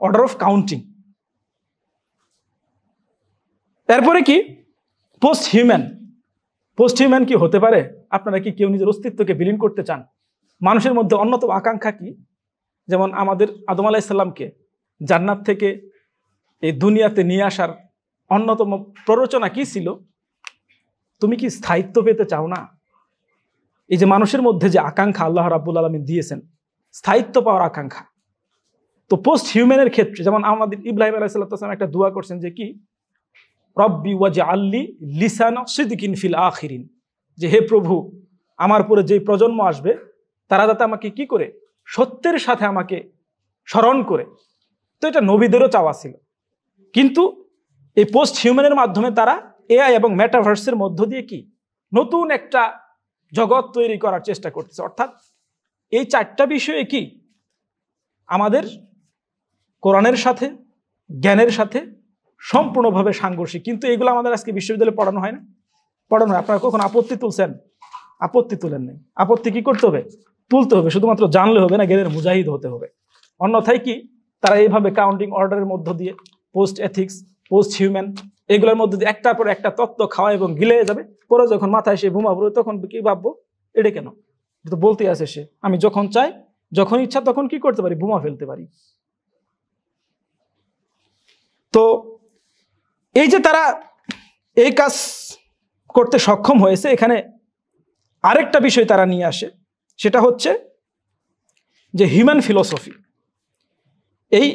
অর্ডার অফ কাউন্টিং। এরপরে কি পোস্ট হিউম্যান। পোস্ট হিউম্যান কি হতে পারে? আপনারা কি কেউ নিজের অস্তিত্বকে বিলীন করতে চান? মানুষের মধ্যে অন্যতম আকাঙ্ক্ষা কি? যেমন আমাদের আদম আলাইহিস সালামকে জান্নাত থেকে এই দুনিয়াতে নিয়ে আসার অন্যতম প্ররোচনা কি ছিল? তুমি কি স্থায়িত্ব পেতে চাও না? এই যে মানুষের মধ্যে যে আকাঙ্ক্ষা আল্লাহ রাব্বুল আলামিন দিয়েছেন, স্থায়িত্ব পাওয়ার আকাঙ্ক্ষা। তো পোস্ট হিউম্যানের ক্ষেত্রে যেমন আমাদের ইব্রাহিম আলাইহিস সালাম একটা দোয়া করছেন যে কি, রব্বি ওয়াজআললি লিসানা সিদকিন ফিল আখিরিন, যে হে প্রভু আমার পরে যে প্রজন্ম আসবে তারা যাতে আমাকে কি করে, সত্যের সাথে আমাকে স্মরণ করে। তো এটা নবীদেরও চাওয়া ছিল, কিন্তু এই পোস্ট হিউম্যানের মাধ্যমে তারা এআই এবং মেটাভার্সের মধ্য দিয়ে কি নতুন একটা জগৎ তৈরি করার চেষ্টা করতেছে। অর্থাৎ এই 4টা বিষয়ে কি আমাদের কোরআনের সাথে, জ্ঞানের সাথে সম্পূর্ণভাবে সাংঘর্ষিক। কিন্তু এগুলো আমাদের আজকে বিশ্ববিদ্যালয়ে পড়ানো হয় না, পড়ানো হয়। আপনারা কখন আপত্তি তুলছেন? আপত্তি তুলেন নাই। আপত্তি কি করতে হবে? তুলতে হবে। শুধুমাত্র জানলে হবে না, জ্ঞানের মুজাহিদ হতে হবে। অন্যথায় কি তারা এইভাবে কাউন্টিং অর্ডারের মধ্য দিয়ে পোস্ট এথিক্স, পোস্ট হিউম্যান এগুলোর মধ্যে দিয়ে একটার পর একটা তত্ত্ব খাওয়া এবং গিলে যাবে। পরে যখন মাথায় সে বোমা পড়বে তখন কি ভাববো, এটা কেন? তো বলতে আছে সে আমি যখন চাই, যখন ইচ্ছা তখন কি করতে পারি, বোমা ফেলতে পারি। তো এই যে তারা এই কাজ করতে সক্ষম হয়েছে, এখানে আরেকটা বিষয় তারা নিয়ে আসে, সেটা হচ্ছে যে হিউম্যান ফিলোসফি। এই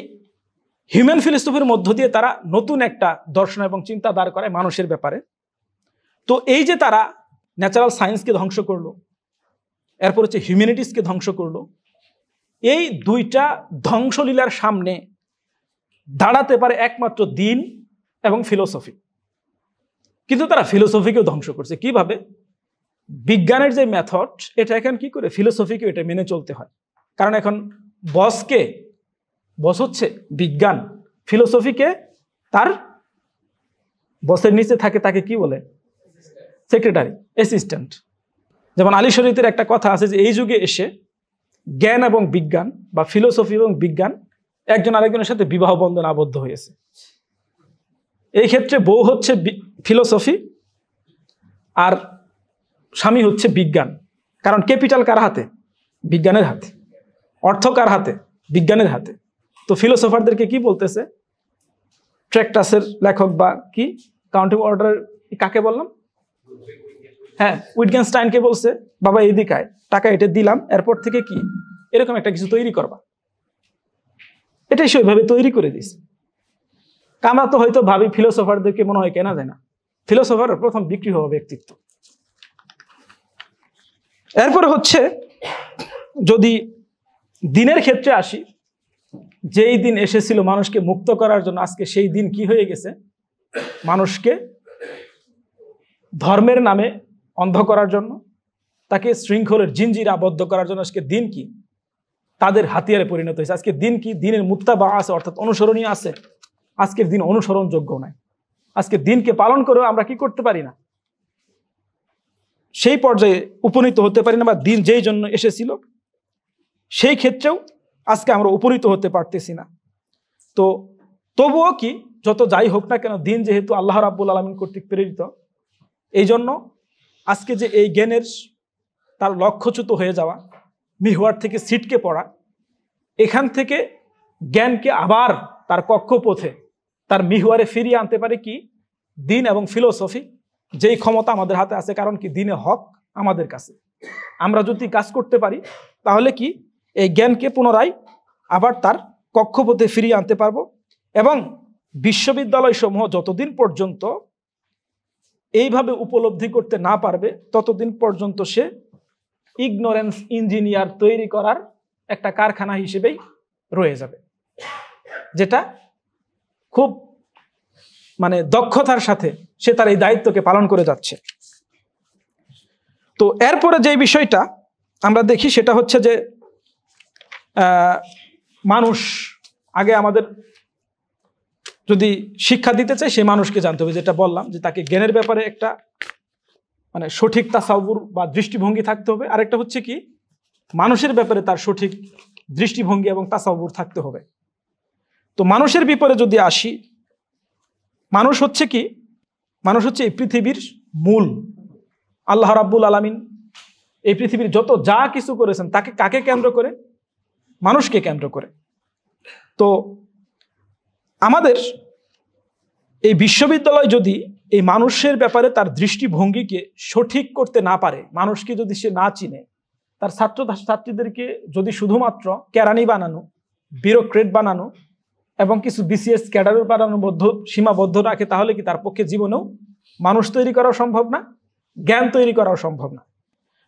হিউম্যান ফিলোসফির মধ্য দিয়ে তারা নতুন একটা দর্শন এবং চিন্তা দাঁড় করায় মানুষের ব্যাপারে। তো এই যে তারা ন্যাচারাল সায়েন্সকে ধ্বংস করলো, এরপর হচ্ছে হিউম্যানিটিসকে ধ্বংস করলো, এই দুইটা ধ্বংসলীলার সামনে দাঁড়াতে পারে একমাত্র দিন এবং ফিলোসফি। কিন্তু তারা ফিলোসফিকেও ধ্বংস করছে। কিভাবে? বিজ্ঞানের যে মেথড, এটা এখন কি করে ফিলোসফিকে এটা মেনে চলতে হয়। কারণ এখন বস হচ্ছে বিজ্ঞান, ফিলোসফিকে তার বসের নিচে থাকে, তাকে কি বলে? Secretary, assistant. যেমন আলী শরীয়তের একটা কথা আছে যে এই যুগে এসে জ্ঞান এবং বিজ্ঞান বা ফিলোসফি এবং বিজ্ঞান একজন আরেকজনের সাথে বিবাহ বন্ধনে আবদ্ধ হয়েছে। এই ক্ষেত্রে বউ হচ্ছে ফিলোসফি আর স্বামী হচ্ছে বিজ্ঞান। কারণ ক্যাপিটাল কার হাতে? বিজ্ঞানের হাতে। অর্থ কার হাতে? বিজ্ঞানের হাতে। তো ফিলোসফারদেরকে কি বলতেছে? ট্র্যাক্টাসের লেখক বা কি কাউন্টিং অর্ডার কাকে বললাম? হ্যাঁ, উইটগেনস্টাইনকে বলছে বাবা এদিকে আয়, টাকা এটা দিলাম, এরপর থেকে কি এরকম একটা কিছু তৈরি করবা। এটাই সেইভাবে তৈরি করে দিয়েছে। আমরা তো হয়তো ভাবি ফিলোসফারদেরকে মনে হয় কেনা যায় না। ফিলোসফার প্রথম বিক্রি হওয়া ব্যক্তিত্ব। এরপরে হচ্ছে যদি দিনের ক্ষেত্রে আসি, যেই দিন এসেছিল মানুষকে মুক্ত করার জন্য, আজকে সেই দিন কি হয়ে গেছে? মানুষকে ধর্মের নামে অন্ধ করার জন্য, তাকে শৃঙ্খলের জিনজিরে আবদ্ধ করার জন্য আজকে দিন কি তাদের হাতিয়ারে পরিণত হয়েছে। আজকে দিন কি দিনের মুত্তাবা আছে, অর্থাৎ অনুসরণীয় আছে। আজকের দিন অনুসরণযোগ্য নয়। আজকে দিনকে পালন করেও আমরা কি করতে পারি না, সেই পর্যায়ে উপনীত হতে পারি না, বা দিন যেই জন্য এসেছিল সেই ক্ষেত্রেও আজকে আমরা উপনীত হতে পারতেছি না। তো তবুও কি যত যাই হোক না কেন, দিন যেহেতু আল্লাহ রাব্বুল আলামিন কর্তৃক প্রেরিত, এই জন্য আজকে যে এই জ্ঞানের তার লক্ষ্যচ্যুত হয়ে যাওয়া, মিহওয়ার থেকে ছিটকে পড়া, এখান থেকে জ্ঞানকে আবার তার কক্ষপথে, তার মিহওয়ারে ফিরিয়ে আনতে পারে কি দিন এবং ফিলোসফি, যেই ক্ষমতা আমাদের হাতে আছে। কারণ কি দিনে হক আমাদের কাছে। আমরা যদি কাজ করতে পারি তাহলে কি এই জ্ঞানকে পুনরায় আবার তার কক্ষপথে ফিরিয়ে আনতে পারবো, এবং বিশ্ববিদ্যালয় সমূহ যতদিন পর্যন্ত এইভাবে উপলব্ধি করতে না পারবে ততদিন পর্যন্ত সে ইগনোরেন্স ইঞ্জিনিয়ার তৈরি করার একটা কারখানা হিসেবেই রয়ে যাবে, যেটা খুব দক্ষতার সাথে সে তার এই দায়িত্বকে পালন করে যাচ্ছে। তো এরপরে যে বিষয়টা আমরা দেখি সেটা হচ্ছে যে মানুষ আগে আমাদের যদি শিক্ষা দিতে চাই সেই মানুষকে জানতে হবে, যেটা বললাম যে তাকে জ্ঞানের ব্যাপারে একটা সঠিক তাসাউর বা দৃষ্টিভঙ্গি থাকতে হবে। আরেকটা হচ্ছে কি, মানুষের ব্যাপারে তার সঠিক দৃষ্টিভঙ্গি এবং তাসাউর থাকতে হবে। তো মানুষের ব্যাপারে যদি আসি, মানুষ হচ্ছে কি, মানুষ হচ্ছে এই পৃথিবীর মূল। আল্লাহ রাব্বুল আলামিন এই পৃথিবীর যত যা কিছু করেছেন তাকে কাকে কেন্দ্র করে? মানুষকে কেন্দ্র করে। তো আমাদের এই বিশ্ববিদ্যালয় যদি এই মানুষের ব্যাপারে তার দৃষ্টিভঙ্গিকে সঠিক করতে না পারে, মানুষকে যদি সে না চিনে, তার ছাত্রছাত্রীদেরকে যদি শুধুমাত্র কেরানি বানানো, ব্যুরোক্রেট বানানো এবং কিছু বিসিএস ক্যাডার বানানোর মধ্যে সীমাবদ্ধ রাখে, তাহলে কি তার পক্ষে জীবনেও মানুষ তৈরি করাও সম্ভব না, জ্ঞান তৈরি করাও সম্ভব না।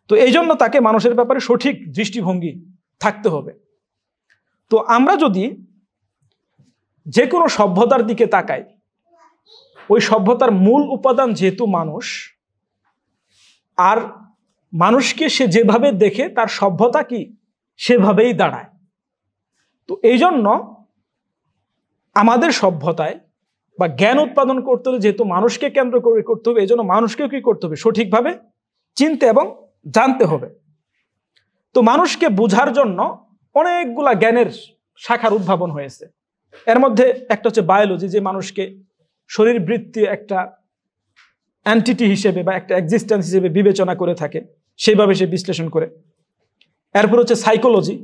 তো এই জন্য তাকে মানুষের ব্যাপারে সঠিক দৃষ্টিভঙ্গি থাকতে হবে। তো আমরা যদি যে কোনো সভ্যতার দিকে তাকাই, ওই সভ্যতার মূল উপাদান যেহেতু মানুষ, আর মানুষকে সে যেভাবে দেখে তার সভ্যতা কি সেভাবেই দাঁড়ায়। তো এই জন্য আমাদের সভ্যতায় বা জ্ঞান উৎপাদন করতে হলে যেহেতু মানুষকে কেন্দ্র করে করতে হবে, এই জন্য মানুষকেও কি করতে হবে? সঠিকভাবে চিনতে এবং জানতে হবে। তো মানুষকে বোঝার জন্য অনেকগুলা জ্ঞানের শাখার উদ্ভাবন হয়েছে। এর মধ্যে একটা হচ্ছে বায়োলজি, যে মানুষকে শরীরবৃত্তি একটা এন্টিটি হিসেবে বা একটা এক্সিস্টেন্স হিসেবে বিবেচনা করে থাকে, সেইভাবে সে বিশ্লেষণ করে। এরপর হচ্ছে সাইকোলজি,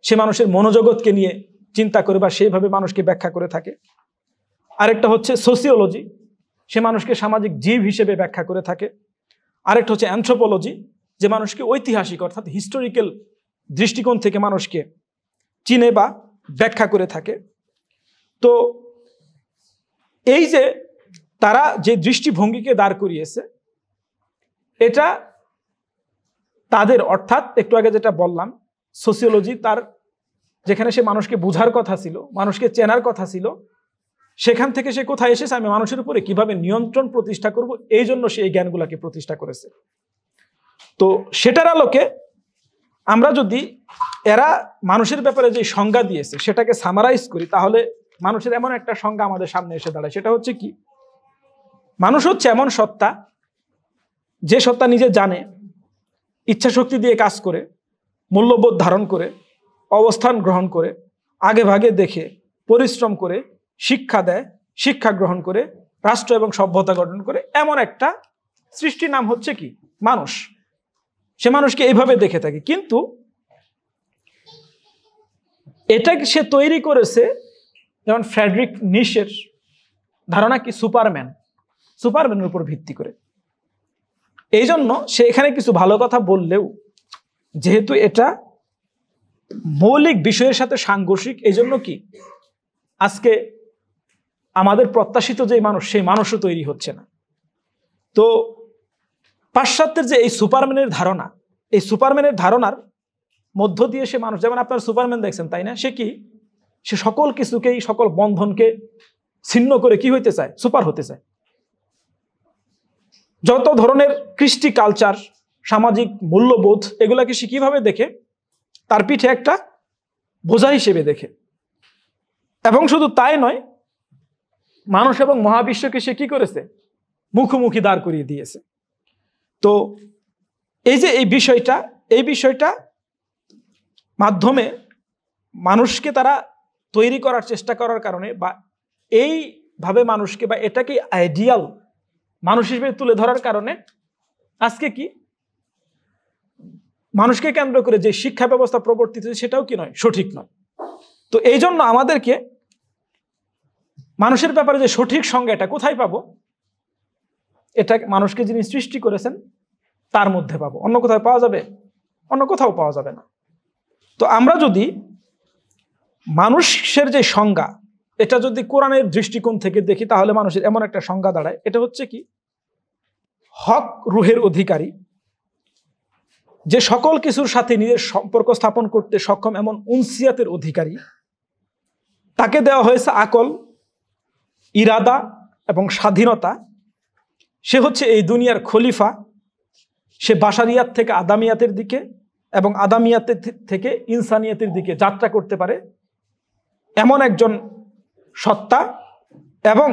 সে মানুষের মনোজগৎকে নিয়ে চিন্তা করে বা সেইভাবে মানুষকে ব্যাখ্যা করে থাকে। আরেকটা হচ্ছে সোসিওলজি, সে মানুষকে সামাজিক জীব হিসেবে ব্যাখ্যা করে থাকে। আরেকটা হচ্ছে অ্যানথ্রোপোলজি, যে মানুষকে ঐতিহাসিক অর্থাৎ হিস্টোরিক্যাল দৃষ্টিকোণ থেকে মানুষকে চিনে বা ব্যাখ্যা করে থাকে। তো এই যে তারা যে দৃষ্টিভঙ্গিকে দাঁড় করিয়েছে, এটা তাদের, অর্থাৎ একটু আগে যেটা বললাম সোসিওলজি, তার যেখানে সে মানুষকে বোঝার কথা ছিল, মানুষকে চেনার কথা ছিল, সেখান থেকে সে কোথায় এসেছে? আমি মানুষের উপরে কিভাবে নিয়ন্ত্রণ প্রতিষ্ঠা করব, এই জন্য সে এই জ্ঞানগুলাকে প্রতিষ্ঠা করেছে। তো সেটার আলোকে আমরা যদি এরা মানুষের ব্যাপারে যে সংজ্ঞা দিয়েছে সেটাকে সামারাইজ করি, তাহলে মানুষের এমন একটা সংজ্ঞা আমাদের সামনে এসে দাঁড়ায়। সেটা হচ্ছে কি, মানুষ হচ্ছে এমন সত্তা, যে সত্তা নিজে জানে, ইচ্ছা শক্তি দিয়ে কাজ করে, মূল্যবোধ ধারণ করে, অবস্থান গ্রহণ করে, আগে ভাগে দেখে, পরিশ্রম করে, শিক্ষা দেয়, শিক্ষা গ্রহণ করে, রাষ্ট্র এবং সভ্যতা গঠন করে, এমন একটা সৃষ্টির নাম হচ্ছে কি মানুষ। সে মানুষকে এইভাবে দেখে থাকে, কিন্তু এটাকে সে তৈরি করেছে, যেমন ফ্রেডরিক নিশের ধারণা কি, সুপারম্যানের উপর ভিত্তি করে। এই জন্য সে এখানে কিছু ভালো কথা বললেও, যেহেতু এটা মৌলিক বিষয়ের সাথে সাংঘর্ষিক, এই জন্য কি আজকে আমাদের প্রত্যাশিত যে মানুষ, সেই মানুষও তৈরি হচ্ছে না। তো পাশ্চাত্যের যে এই সুপারম্যানের ধারণা, এই সুপারম্যানের ধারণার মধ্য দিয়ে সে মানুষ, যেমন আপনার সুপারম্যান দেখছেন তাই না, সে কি, সে সকল কিছুকেই, সকল বন্ধনকে ছিন্ন করে কি হইতে চায়? সুপার হতে চায়। যত ধরনের কৃষ্টি কালচার, সামাজিক মূল্যবোধ, এগুলাকে সে কিভাবে দেখে? তার পিঠে একটা বোঝা হিসেবে দেখে। এবং শুধু তাই নয়, মানুষ এবং মহাবিশ্বকে সে কি করেছে? মুখোমুখি দাঁড় করিয়ে দিয়েছে। তো এই যে এই বিষয়টা মাধ্যমে মানুষকে তারা তৈরি করার চেষ্টা করার কারণে, বা এইভাবে মানুষকে, বা এটাকে আইডিয়াল মানুষ হিসেবে তুলে ধরার কারণে, আজকে কি মানুষকে কেন্দ্র করে যে শিক্ষা ব্যবস্থা প্রবর্তিত হয়েছে সেটাও কি নয়, সঠিক নয়। তো এই জন্য আমাদেরকে মানুষের ব্যাপারে যে সঠিক সংজ্ঞা, এটা কোথায় পাবো? এটা মানুষকে যিনি সৃষ্টি করেছেন তার মধ্যে পাবো। অন্য কোথাও পাওয়া যাবে? অন্য কোথাও পাওয়া যাবে না। তো আমরা যদি মানুষের যে সংজ্ঞা, এটা যদি কোরআনের দৃষ্টিকোণ থেকে দেখি তাহলে মানুষের এমন একটা সংজ্ঞা দাঁড়ায়, এটা হচ্ছে কি, হক রুহের অধিকারী, যে সকল কিছুর সাথে নিজের সম্পর্ক স্থাপন করতে সক্ষম এমন উনসিয়াতের অধিকারী, তাকে দেওয়া হয়েছে আকল, ইরাদা এবং স্বাধীনতা। সে হচ্ছে এই দুনিয়ার খলিফা। সে বাশারিয়াত থেকে আদামিয়াতের দিকে এবং আদামিয়াতের থেকে ইনসানিয়াতের দিকে যাত্রা করতে পারে এমন একজন সত্তা, এবং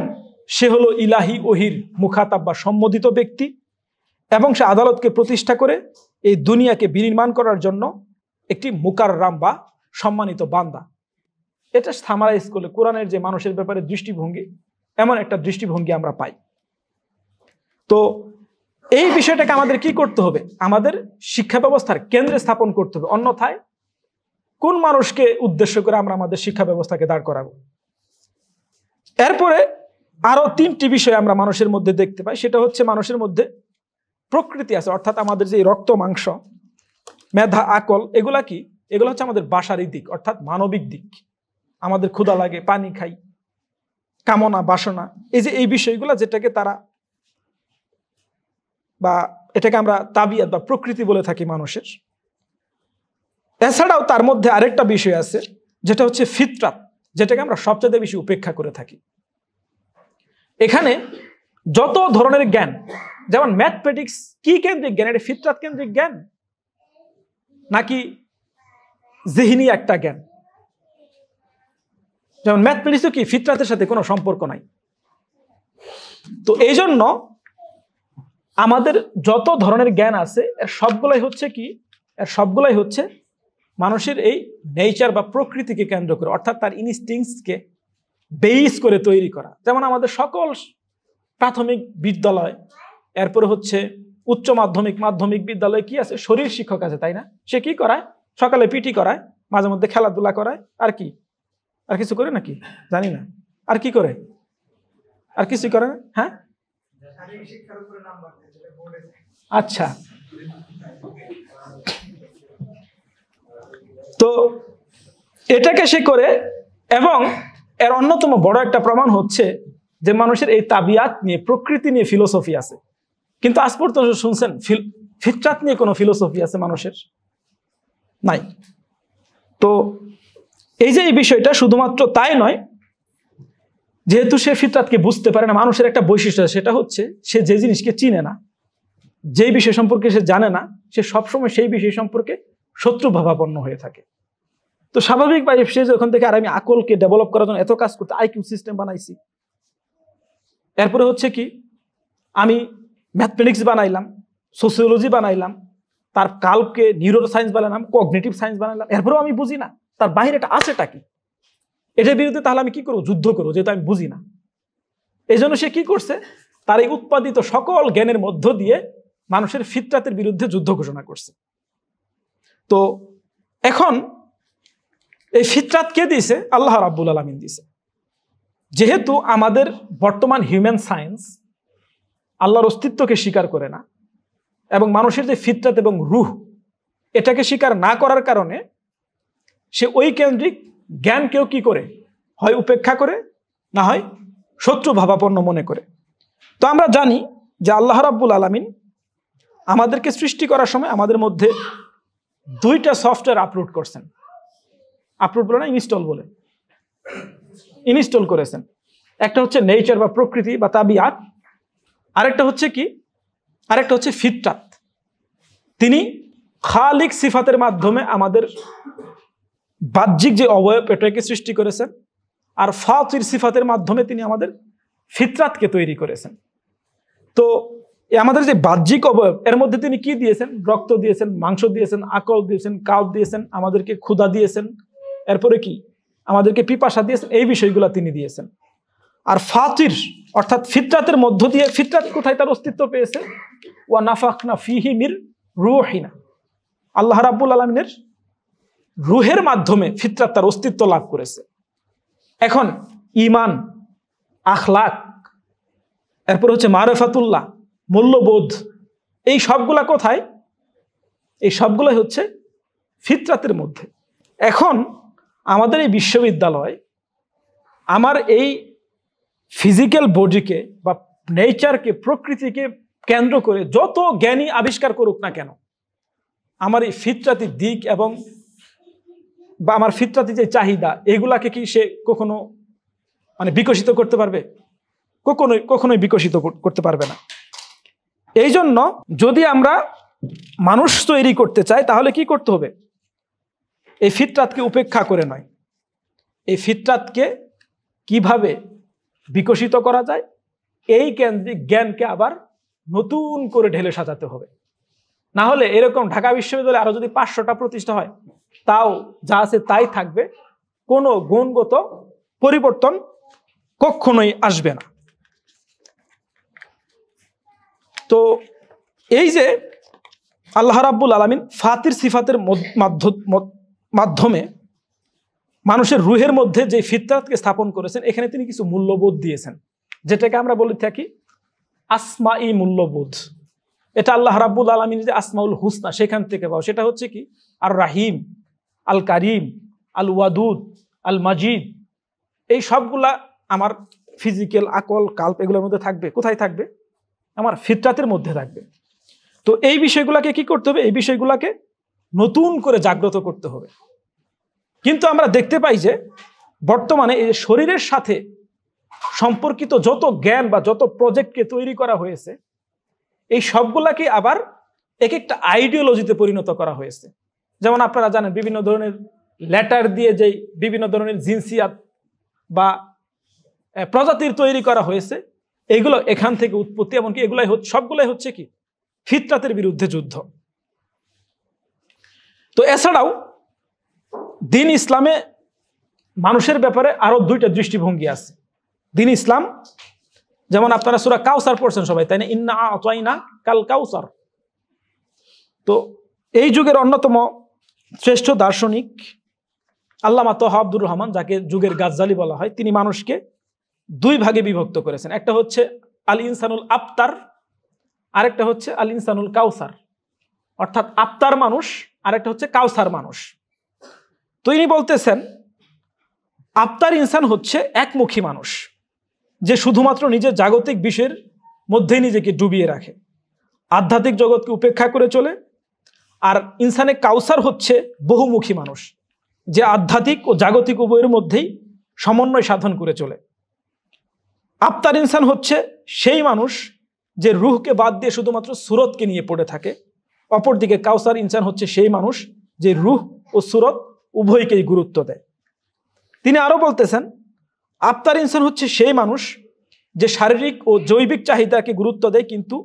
সে হলো ইলাহি ওহির মুখাতাব বা সম্মোদিত ব্যক্তি, এবং সে আদালতকে প্রতিষ্ঠা করে এই দুনিয়াকে বিনির্মাণ করার জন্য একটি মুকাররাম বা সম্মানিত বান্দা। এটা সামারাইজ করলে কোরআনের যে মানুষের ব্যাপারে দৃষ্টিভঙ্গি, এমন একটা দৃষ্টিভঙ্গি আমরা পাই। তো এই বিষয়টাকে আমাদের কি করতে হবে? আমাদের শিক্ষা ব্যবস্থার কেন্দ্রে স্থাপন করতে হবে, অন্যথায় কোন মানুষকে উদ্দেশ্য করে আমরা আমাদের শিক্ষা ব্যবস্থাকে দাঁড় করাবো? এরপরে আরো 3টি বিষয় আমরা মানুষের মধ্যে দেখতে পাই। সেটা হচ্ছে মানুষের মধ্যে প্রকৃতি আছে, অর্থাৎ আমাদের যে রক্ত, মাংস, মেধা, আকল, এগুলা কি? এগুলো হচ্ছে আমাদের বাসারি দিক, অর্থাৎ মানবিক দিক। আমাদের ক্ষুধা লাগে, পানি খাই, কামনা, বাসনা, এই যে এই বিষয়গুলো, যেটাকে তারা বা এটাকে আমরা তাবিয়াত বা প্রকৃতি বলে থাকি মানুষের। এছাড়াও তার মধ্যে আরেকটা বিষয় আছে, যেটা হচ্ছে ফিতরাত, যেটাকে আমরা সবচেয়ে বেশি উপেক্ষা করে থাকি। এখানে যত ধরনের জ্ঞান, যেমন ম্যাথমেটিক্স কি কেন্দ্রিক জ্ঞান? এটা ফিতরাত কেন্দ্রিক জ্ঞান নাকি জিহনি একটা জ্ঞান? যেমন ম্যাথমেটিক্সও কি ফিতরাতের সাথে কোনো সম্পর্ক নাই। তো এই জন্য আমাদের যত ধরনের জ্ঞান আছে এর সবগুলাই হচ্ছে কি? এর সবগুলাই হচ্ছে মানুষের এই নেচার বা প্রকৃতিকে কেন্দ্র করে, অর্থাৎ তার ইনস্টিংসকে বেস করে তৈরি করা। যেমন আমাদের সকল প্রাথমিক বিদ্যালয়, এরপরে হচ্ছে উচ্চ মাধ্যমিক, মাধ্যমিক বিদ্যালয়ে কি আছে? শরীর শিক্ষক আছে, তাই না? সে কি করায়? সকালে পিটি করায়, মাঝে মধ্যে খেলাধুলা করায়, আর কি? আর কিছু করে নাকি জানি না। আর কি করে? আর কিছু করে না? হ্যাঁ, আচ্ছা। তো এটাকে সে করে, এবং এর অন্যতম বড় একটা প্রমাণ হচ্ছে যে মানুষের এই তাবিয়াত নিয়ে, প্রকৃতি নিয়ে ফিলোসফি আছে। কিন্তু আজ পর্যন্ত শুনছেন ফিতরাত নিয়ে কোনো ফিলোসফি আছে মানুষের? নাই। তো এই যে এই বিষয়টা শুধুমাত্র তাই নয়, যেহেতু সে ফিতরাতকে বুঝতে পারে না, মানুষের একটা বৈশিষ্ট্য, সেটা হচ্ছে সে যে জিনিসকে চিনে না, যেই বিষয় সম্পর্কে সে জানে না, সে সবসময় সেই বিষয় সম্পর্কে শত্রুভাবাপন্ন হয়ে থাকে। তো স্বাভাবিকভাবে সে যখন থেকে, আর আমি আকলকে ডেভেলপ করার জন্য এত কাজ করতে আইকিউ সিস্টেম বানাইছি, এরপরে হচ্ছে কি, আমি ম্যাথমেটিক্স বানাইলাম, সোসিওলজি বানাইলাম, তার কালকে নিউরো সায়েন্স বানালাম, কগনিটিভ সায়েন্স বানালাম, এরপরেও আমি বুঝি না তার বাইরে এটা আছেটা কি। এটার বিরুদ্ধে তাহলে আমি কি করবো? যুদ্ধ করবো, যেহেতু আমি বুঝি না। এই জন্য সে কি করছে? তার এই উৎপাদিত সকল জ্ঞানের মধ্য দিয়ে মানুষের ফিতরাতের বিরুদ্ধে যুদ্ধ ঘোষণা করছে। তো এখন এই ফিতরাত কে দিয়েছে? আল্লাহ রাব্বুল আলামিন দিয়েছে। যেহেতু আমাদের বর্তমান হিউম্যান সায়েন্স আল্লাহর অস্তিত্বকে স্বীকার করে না, এবং মানুষের যে ফিতরাত এবং রূহ, এটাকে স্বীকার না করার কারণে সে ওই কেন্দ্রিক জ্ঞানকেও কি করে? হয় উপেক্ষা করে, না হয় শত্রু ভাবাপন্ন মনে করে। তো আমরা জানি যে আল্লাহ রাব্বুল আলামিন আমাদেরকে সৃষ্টি করার সময় আমাদের মধ্যে 2টা সফটওয়্যার আপলোড করছেন। আপলোড বলে না, ইনস্টল বলে, ইনস্টল করেছেন। একটা হচ্ছে নেচার বা প্রকৃতি বা তাবিয়াত, আরেকটা হচ্ছে কি? আরেকটা হচ্ছে ফিতরাত। তিনি খালিক সিফাতের মাধ্যমে আমাদের বাহ্যিক যে অবয়ব, এটাকে সৃষ্টি করেছেন, আর ফাতির সিফাতের মাধ্যমে তিনি আমাদের ফিতরাতকে তৈরি করেছেন। তো আমাদের যে বাহ্যিক অবয়ব, এর মধ্যে তিনি কি দিয়েছেন? রক্ত দিয়েছেন, মাংস দিয়েছেন, আকল দিয়েছেন, কাল দিয়েছেন, আমাদেরকে ক্ষুধা দিয়েছেন, এরপরে কি আমাদেরকে পিপাসা দিয়েছেন, এই বিষয়গুলো তিনি দিয়েছেন। আর ফাতির অর্থাৎ ফিতরাতের মধ্য দিয়ে, ফিতরাত কোথায় তার অস্তিত্ব পেয়েছে? ওয়া নাফাখনা ফিহি মির রূহিনা, আল্লাহ রাব্বুল আলামিনের রূহের মাধ্যমে ফিতরাত তার অস্তিত্ব লাভ করেছে। এখন ঈমান, আখলাক, এরপর হচ্ছে মারিফাতুল্লাহ, মূল্যবোধ, এই সবগুলা কোথায়? এই সবগুলাই হচ্ছে ফিতরাতের মধ্যে। এখন আমাদের এই বিশ্ববিদ্যালয় আমার এই ফিজিক্যাল বডিকে বা নেচারকে, প্রকৃতিকে কেন্দ্র করে যত জ্ঞানী আবিষ্কার করুক না কেন, আমার এই ফিতরাতি দিক এবং বা আমার ফিতরাতি যে চাহিদা, এগুলাকে কি সে কখনো মানে বিকশিত করতে পারবে? কখনোই বিকশিত করতে পারবে না। এই জন্য যদি আমরা মানুষ তৈরি করতে চাই, তাহলে কি করতে হবে? এই ফিতরাতকে উপেক্ষা করে নয়, এই ফিতরাতকে কিভাবে বিকশিত করা যায়, এই কেন্দ্রিক জ্ঞানকে আবার নতুন করে ঢেলে সাজাতে হবে। না হলে এরকম ঢাকা বিশ্ববিদ্যালয়ে আরো যদি 500টা প্রতিষ্ঠা হয়, তাও যা আছে তাই থাকবে, কোনো গুণগত পরিবর্তন কখনোই আসবে না। তো এই যে আল্লাহ রাব্বুল আলামিন ফাতির সিফাতের মাধ্যমে মানুষের রুহের মধ্যে যে ফিতরাতকে স্থাপন করেছেন, এখানে তিনি কিছু মূল্যবোধ দিয়েছেন, যেটাকে আমরা বলে থাকি আসমাই মূল্যবোধ। এটা আল্লাহ রাব্বুল আলামিন যে আসমাউল হুসনা, সেখান থেকে পাও। সেটা হচ্ছে কি? আর রাহিম, আল কারিম, আল ওয়াদুদ, আল মাজিদ, এই সবগুলা আমার ফিজিক্যাল, আকল, কাল্প এগুলোর মধ্যে থাকবে। কোথায় থাকবে? আমার ফিতরাতের মধ্যে থাকবে। তো এই বিষয়গুলোকে কি করতে হবে? এই বিষয়গুলোকে নতুন করে জাগ্রত করতে হবে। কিন্তু আমরা দেখতে পাই যে বর্তমানে এই শরীরের সাথে সম্পর্কিত যত জ্ঞান বা যত প্রজেক্টকে তৈরি করা হয়েছে, এই সবগুলাকে আবার এক একটা আইডিওলজিতে পরিণত করা হয়েছে। যেমন আপনারা জানেন, বিভিন্ন ধরনের লেটার দিয়ে যেই বিভিন্ন ধরনের জিনসিয়াত বা প্রজাতির তৈরি করা হয়েছে, এইগুলো এখান থেকে উৎপত্তি। এমনকি এগুলাই সবগুলাই হচ্ছে কি? ফিতরাতের বিরুদ্ধে যুদ্ধ। তো এছাড়াও দ্বীন ইসলামে মানুষের ব্যাপারে আরো 2টা দৃষ্টিভঙ্গি আছে। দ্বীন ইসলাম, যেমন আপনারা সূরা কাউসার পড়ছেন সবাই, তাই না? ইন্না আতাইনা কাল কাউসার। তো এই যুগের অন্যতম শ্রেষ্ঠ দার্শনিক আল্লামা তাহা আব্দুর রহমান, যাকে যুগের গাজ্জালি বলা হয়, তিনি মানুষকে 2 ভাগে বিভক্ত করেছেন। একটা হচ্ছে আল ইনসানুল আবতার, আরেকটা হচ্ছে আল ইনসানুল কাউসার। অর্থাৎ আবতার মানুষ, আরেকটা হচ্ছে কাউসার মানুষ। তো ইনি বলতেছেন আবতার ইনসান হচ্ছে একমুখী মানুষ, যে শুধুমাত্র নিজের জাগতিক বিষয়ের মধ্যেই নিজেকে ডুবিয়ে রাখে, আধ্যাত্মিক জগৎকে উপেক্ষা করে চলে। আর ইনসানে কাউসার হচ্ছে বহুমুখী মানুষ, যে আধ্যাত্মিক ও জাগতিক উভয়ের মধ্যেই সমন্বয় সাধন করে চলে। আবতার ইনসান হচ্ছে সেই মানুষ যে রুহকে বাদ দিয়ে শুধুমাত্র সুরতকে নিয়ে পড়ে থাকে। অপরদিকে কাউসার ইনসান হচ্ছে সেই মানুষ যে রুহ ও সুরত উভয়কেই গুরুত্ব দেয়। তিনি আরো বলতেছেন আবতার ইনসান হচ্ছে সেই মানুষ যে শারীরিক ও জৈবিক চাহিদাকে গুরুত্ব দেয়, কিন্তু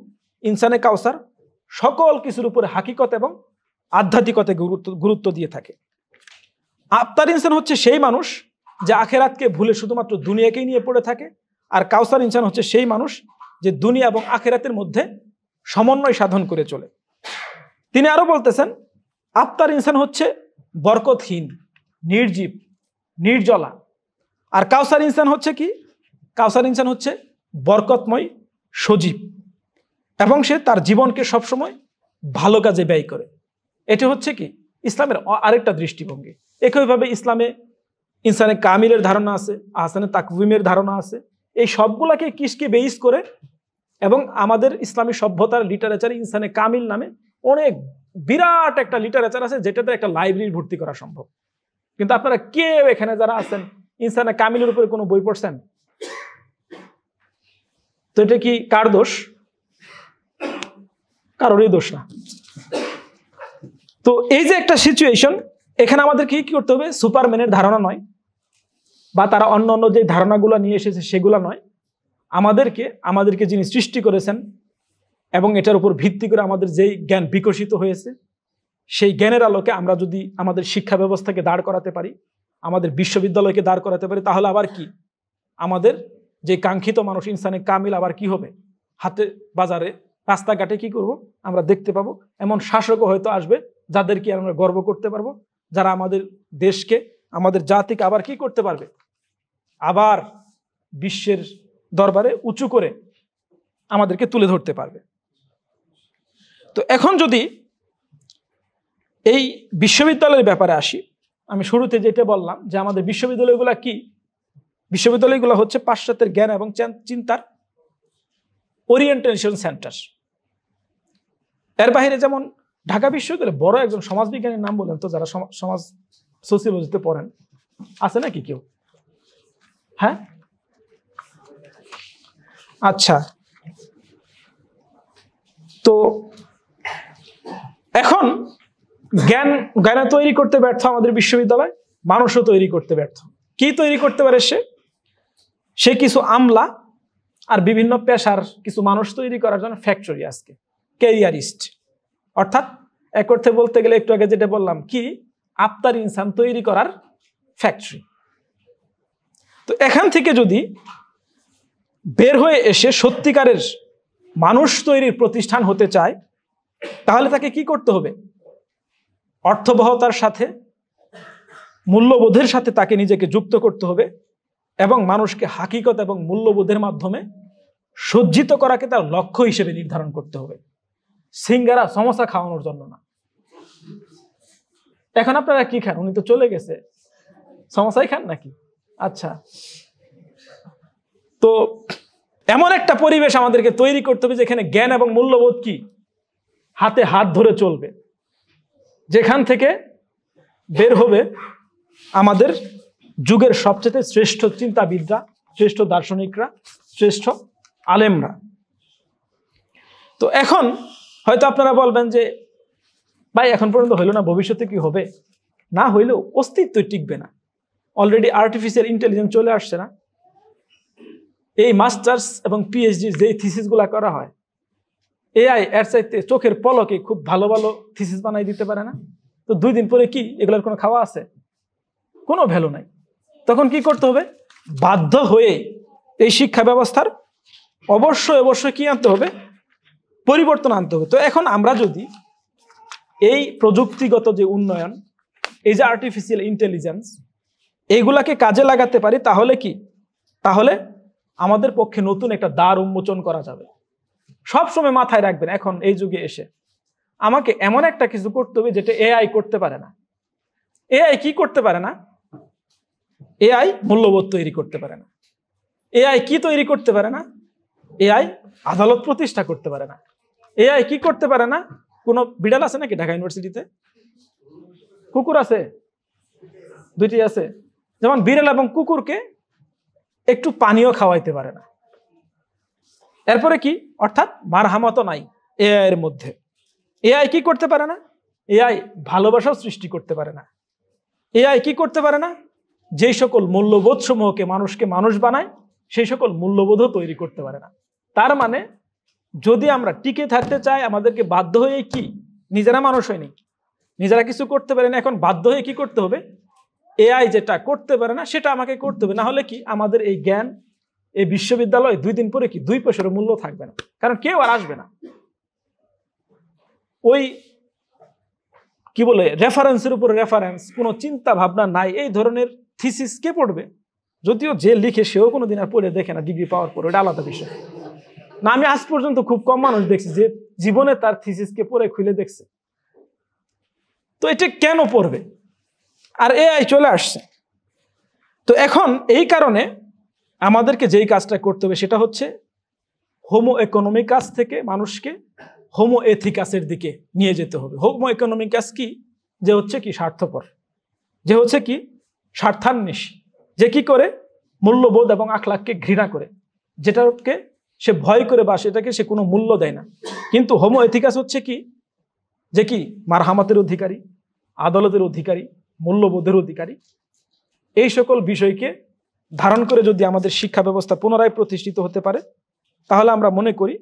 ইনসানে কাউসার সকল কিছুর উপরে হাকিকত এবং আধ্যাত্মিকতাকে গুরুত্ব দিয়ে থাকে। আবতার ইনসান হচ্ছে সেই মানুষ যে আখেরাতকে ভুলে শুধুমাত্র দুনিয়াকেই নিয়ে পড়ে থাকে। আর কাউসার ইনসান হচ্ছে সেই মানুষ যে দুনিয়া এবং আখেরাতের মধ্যে সমন্বয় সাধন করে চলে। তিনি আরো বলতেছেন আবতার ইনসান হচ্ছে বরকতহীন, নির্জীব, নির্জলা। আর কাউসার ইনসান হচ্ছে কি? কাউসার ইনসান হচ্ছে বরকতময়, সজীব, এবং সে তার জীবনকে সবসময় ভালো কাজে ব্যয় করে। এটা হচ্ছে কি? ইসলামের আরেকটা দৃষ্টিভঙ্গি। একইভাবে ইসলামে ইনসানে কামিলের ধারণা আছে, আহসানে তাকভিমের ধারণা আছে। এই সবগুলাকে কিসকে বেইস করে, এবং আমাদের ইসলামী সভ্যতার লিটারেচারে ইনসানে কামিল নামে অনেক বিরাট একটা লিটারেচার আছে, যেটাতে একটা লাইব্রেরি ভর্তি করা সম্ভব। কিন্তু আপনারা কেউ এখানে যারা আছেন ইনসানে কামিলের উপরে কোনো বই পড়ছেন? তো এটা কি কার দোষ? কারোরই দোষ না। তো এই যে একটা সিচুয়েশন, এখানে আমাদের কি করতে হবে? সুপারম্যানের ধারণা নয়, বা তারা অন্য অন্য যে ধারণাগুলো নিয়ে এসেছে সেগুলো নয়। আমাদেরকে যিনি সৃষ্টি করেছেন এবং এটার উপর ভিত্তি করে আমাদের যেই জ্ঞান বিকশিত হয়েছে, সেই জ্ঞানের আলোকে আমরা যদি আমাদের শিক্ষা ব্যবস্থাকে দাঁড় করাতে পারি, আমাদের বিশ্ববিদ্যালয়কে দাঁড় করাতে পারি, তাহলে আবার কি আমাদের যে কাঙ্ক্ষিত মানুষ ইনসানে কামিল আবার কি হবে? হাতে বাজারে রাস্তাঘাটে কি করব? আমরা দেখতে পাবো। এমন শাসকও হয়তো আসবে যাদেরকে আমরা গর্ব করতে পারবো, যারা আমাদের দেশকে, আমাদের জাতিকে আবার কি করতে পারবে? আবার বিশ্বের দরবারে উঁচু করে আমাদেরকে তুলে ধরতে পারবে। তো এখন যদি এই বিশ্ববিদ্যালয়ের ব্যাপারে আসি, আমি শুরুতে যেটা বললাম যে আমাদের বিশ্ববিদ্যালয়গুলো কি, বিশ্ববিদ্যালয়গুলো হচ্ছে পাশ্চাত্যের জ্ঞান এবং চিন্তার ওরিয়েন্টেশন সেন্টার। এর বাইরে যেমন ঢাকা বিশ্ববিদ্যালয়ে বড় একজন সমাজবিজ্ঞানীর নাম বলেন তো, যারা সমাজ সোসিওলজিতে পড়েন, আছে নাকি কেউ? হ্যাঁ, আচ্ছা। তো এখন জ্ঞান তৈরি করতে ব্যর্থ আমাদের বিশ্ববিদ্যালয়, মানুষও তৈরি করতে ব্যর্থ। কি তৈরি করতে পারে সে কিছু আমলা আর বিভিন্ন পেশার কিছু মানুষ তৈরি করার জন্য ফ্যাক্টরি আজকে ক্যারিয়ারিস্ট, অর্থাৎ এক অর্থে বলতে গেলে একটু আগে যেটা বললাম কি আফতার ইনসান তৈরি করার ফ্যাক্টরি। তো এখান থেকে যদি বের হয়ে এসে সত্যিকারের মানুষ তৈরির প্রতিষ্ঠান হতে চায়, তাহলে তাকে কি করতে হবে? অর্থবহতার সাথে, মূল্যবোধের সাথে তাকে নিজেকে যুক্ত করতে হবে এবং মানুষকে হাকিকত এবং মূল্যবোধের মাধ্যমে সজ্জিত করাকে তার লক্ষ্য হিসেবে নির্ধারণ করতে হবে, সিঙ্গারা সমোসা খাওয়ানোর জন্য না। এখন আপনারা কি খান? উনি তো চলে গেছে, সমোসাই খান নাকি? আচ্ছা, তো এমন একটা পরিবেশ আমাদেরকে তৈরি করতে হবে যেখানে জ্ঞান এবং মূল্যবোধ কি হাতে হাত ধরে চলবে, যেখান থেকে বের হবে আমাদের যুগের সবচেয়ে শ্রেষ্ঠ চিন্তাবিদরা, শ্রেষ্ঠ দার্শনিকরা, শ্রেষ্ঠ আলেমরা। তো এখন হয়তো আপনারা বলবেন যে ভাই এখন পর্যন্ত হইল না, ভবিষ্যতে কি হবে? না হইলেও অস্তিত্ব টিকবে না। অলরেডি আর্টিফিশিয়াল ইন্টেলিজেন্স চলে আসছে না? এই মাস্টার্স এবং পিএইচডি যে থিসিসগুলা করা হয়, এআই এর চাইতে চোখের পলকে খুব ভালো ভালো থিসিস বানাই দিতে পারে না? তো 2 দিন পরে কি এগুলোর কোনো খাওয়া আছে? কোনো ভ্যালু নাই। তখন কি করতে হবে? বাধ্য হয়ে এই শিক্ষা ব্যবস্থার অবশ্যই কি আনতে হবে? পরিবর্তন আনতে হবে। তো এখন আমরা যদি এই প্রযুক্তিগত যে উন্নয়ন, এই যে আর্টিফিশিয়াল ইন্টেলিজেন্স, এইগুলাকে কাজে লাগাতে পারি, তাহলে আমাদের পক্ষে নতুন একটা দ্বার উন্মোচন করা যাবে। সবসময় মাথায় রাখবেন, এখন এই যুগে এসে আমাকে এমন একটা কিছু করতে হবে যেটা এআই করতে পারে না। এআই কি করতে পারে না? এআই মূল্যবোধ তৈরি করতে পারে না। এআই কি তৈরি করতে পারে না? এআই আদালত প্রতিষ্ঠা করতে পারে না। এআই কি করতে পারে না? কোনো বিড়াল আছে নাকি ঢাকা ইউনিভার্সিটিতে? কুকুর আছে? 2টি আছে। যেমন বিড়াল এবং কুকুরকে একটু পানিও খাওয়াইতে পারে না। এরপরে কি? অর্থাৎ মারহামত নাই এআই এর মধ্যে। এআই কি করতে পারে না? এআই ভালোবাসাও সৃষ্টি করতে পারে না। এআই কি করতে পারে না? যেই সকল মূল্যবোধ সমূহকে মানুষকে মানুষ বানায়, সেই সকল মূল্যবোধও তৈরি করতে পারে না। তার মানে যদি আমরা টিকে থাকতে চাই, আমাদেরকে বাধ্য হয়ে কি, নিজেরা মানুষ হয়নি, নিজেরা কিছু করতে পারে না, এখন বাধ্য হয়ে কি করতে হবে? এআই যেটা করতে পারে না সেটা আমাকে করতে হবে। না হলে কি আমাদের এই জ্ঞান, এই বিশ্ববিদ্যালয় 2 দিন পরে কি 2 পয়সার মূল্য থাকবে না, কারণ কেউ আর আসবে না। ওই কি বলে রেফারেন্সের উপরে রেফারেন্স, কোনো চিন্তা ভাবনা নাই, এই ধরনের থিসিস কে পড়বে? যদিও যে লিখে সেও কোনোদিন আর পড়ে দেখে না, ডিগ্রি পাওয়ার পর, ওটা আলাদা বিষয় না। আমি আজ পর্যন্ত খুব কম মানুষ দেখছি যে জীবনে তার থিসিসকে পড়ে খুলে দেখছে। তো এটা কেন পড়বে? আর এআই চলে আসছে। তো এখন এই কারণে আমাদেরকে যেই কাজটা করতে হবে সেটা হচ্ছে হোমো ইকোনমিকাস থেকে মানুষকে হোমো এথিকাসের দিকে নিয়ে যেতে হবে। হোমো ইকোনমিকাস কি? যে হচ্ছে কি স্বার্থপর, যে হচ্ছে কি স্বার্থান্বেষী, যে কি করে মূল্যবোধ এবং আখলাককে ঘৃণা করে, যেটাকে সে ভয় করে বা সেটাকে সে কোনো মূল্য দেয় না। কিন্তু হোমো এথিকাস হচ্ছে কি? যে কি মারহামাতের অধিকারী, আদালতের অধিকারী, মূল্যবোধের অধিকারী। এই সকল বিষয়কে ধারণ করে যদি আমাদের শিক্ষা ব্যবস্থা পুনরায় প্রতিষ্ঠিত হতে পারে, তাহলে আমরা মনে করি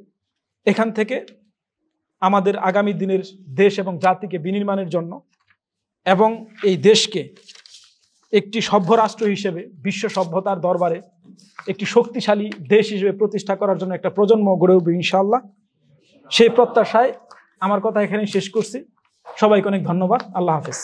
এখান থেকে আমাদের আগামী দিনের দেশ এবং জাতিকে বিনির্মাণের জন্য এবং এই দেশকে একটি সভ্য রাষ্ট্র হিসেবে বিশ্ব সভ্যতার দরবারে একটি শক্তিশালী দেশ হিসেবে প্রতিষ্ঠা করার জন্য একটা প্রজন্ম গড়ে উঠবে ইনশাআল্লাহ। সেই প্রত্যাশায় আমার কথা এখানেই শেষ করছি। সবাইকে অনেক ধন্যবাদ। আল্লাহ হাফেজ।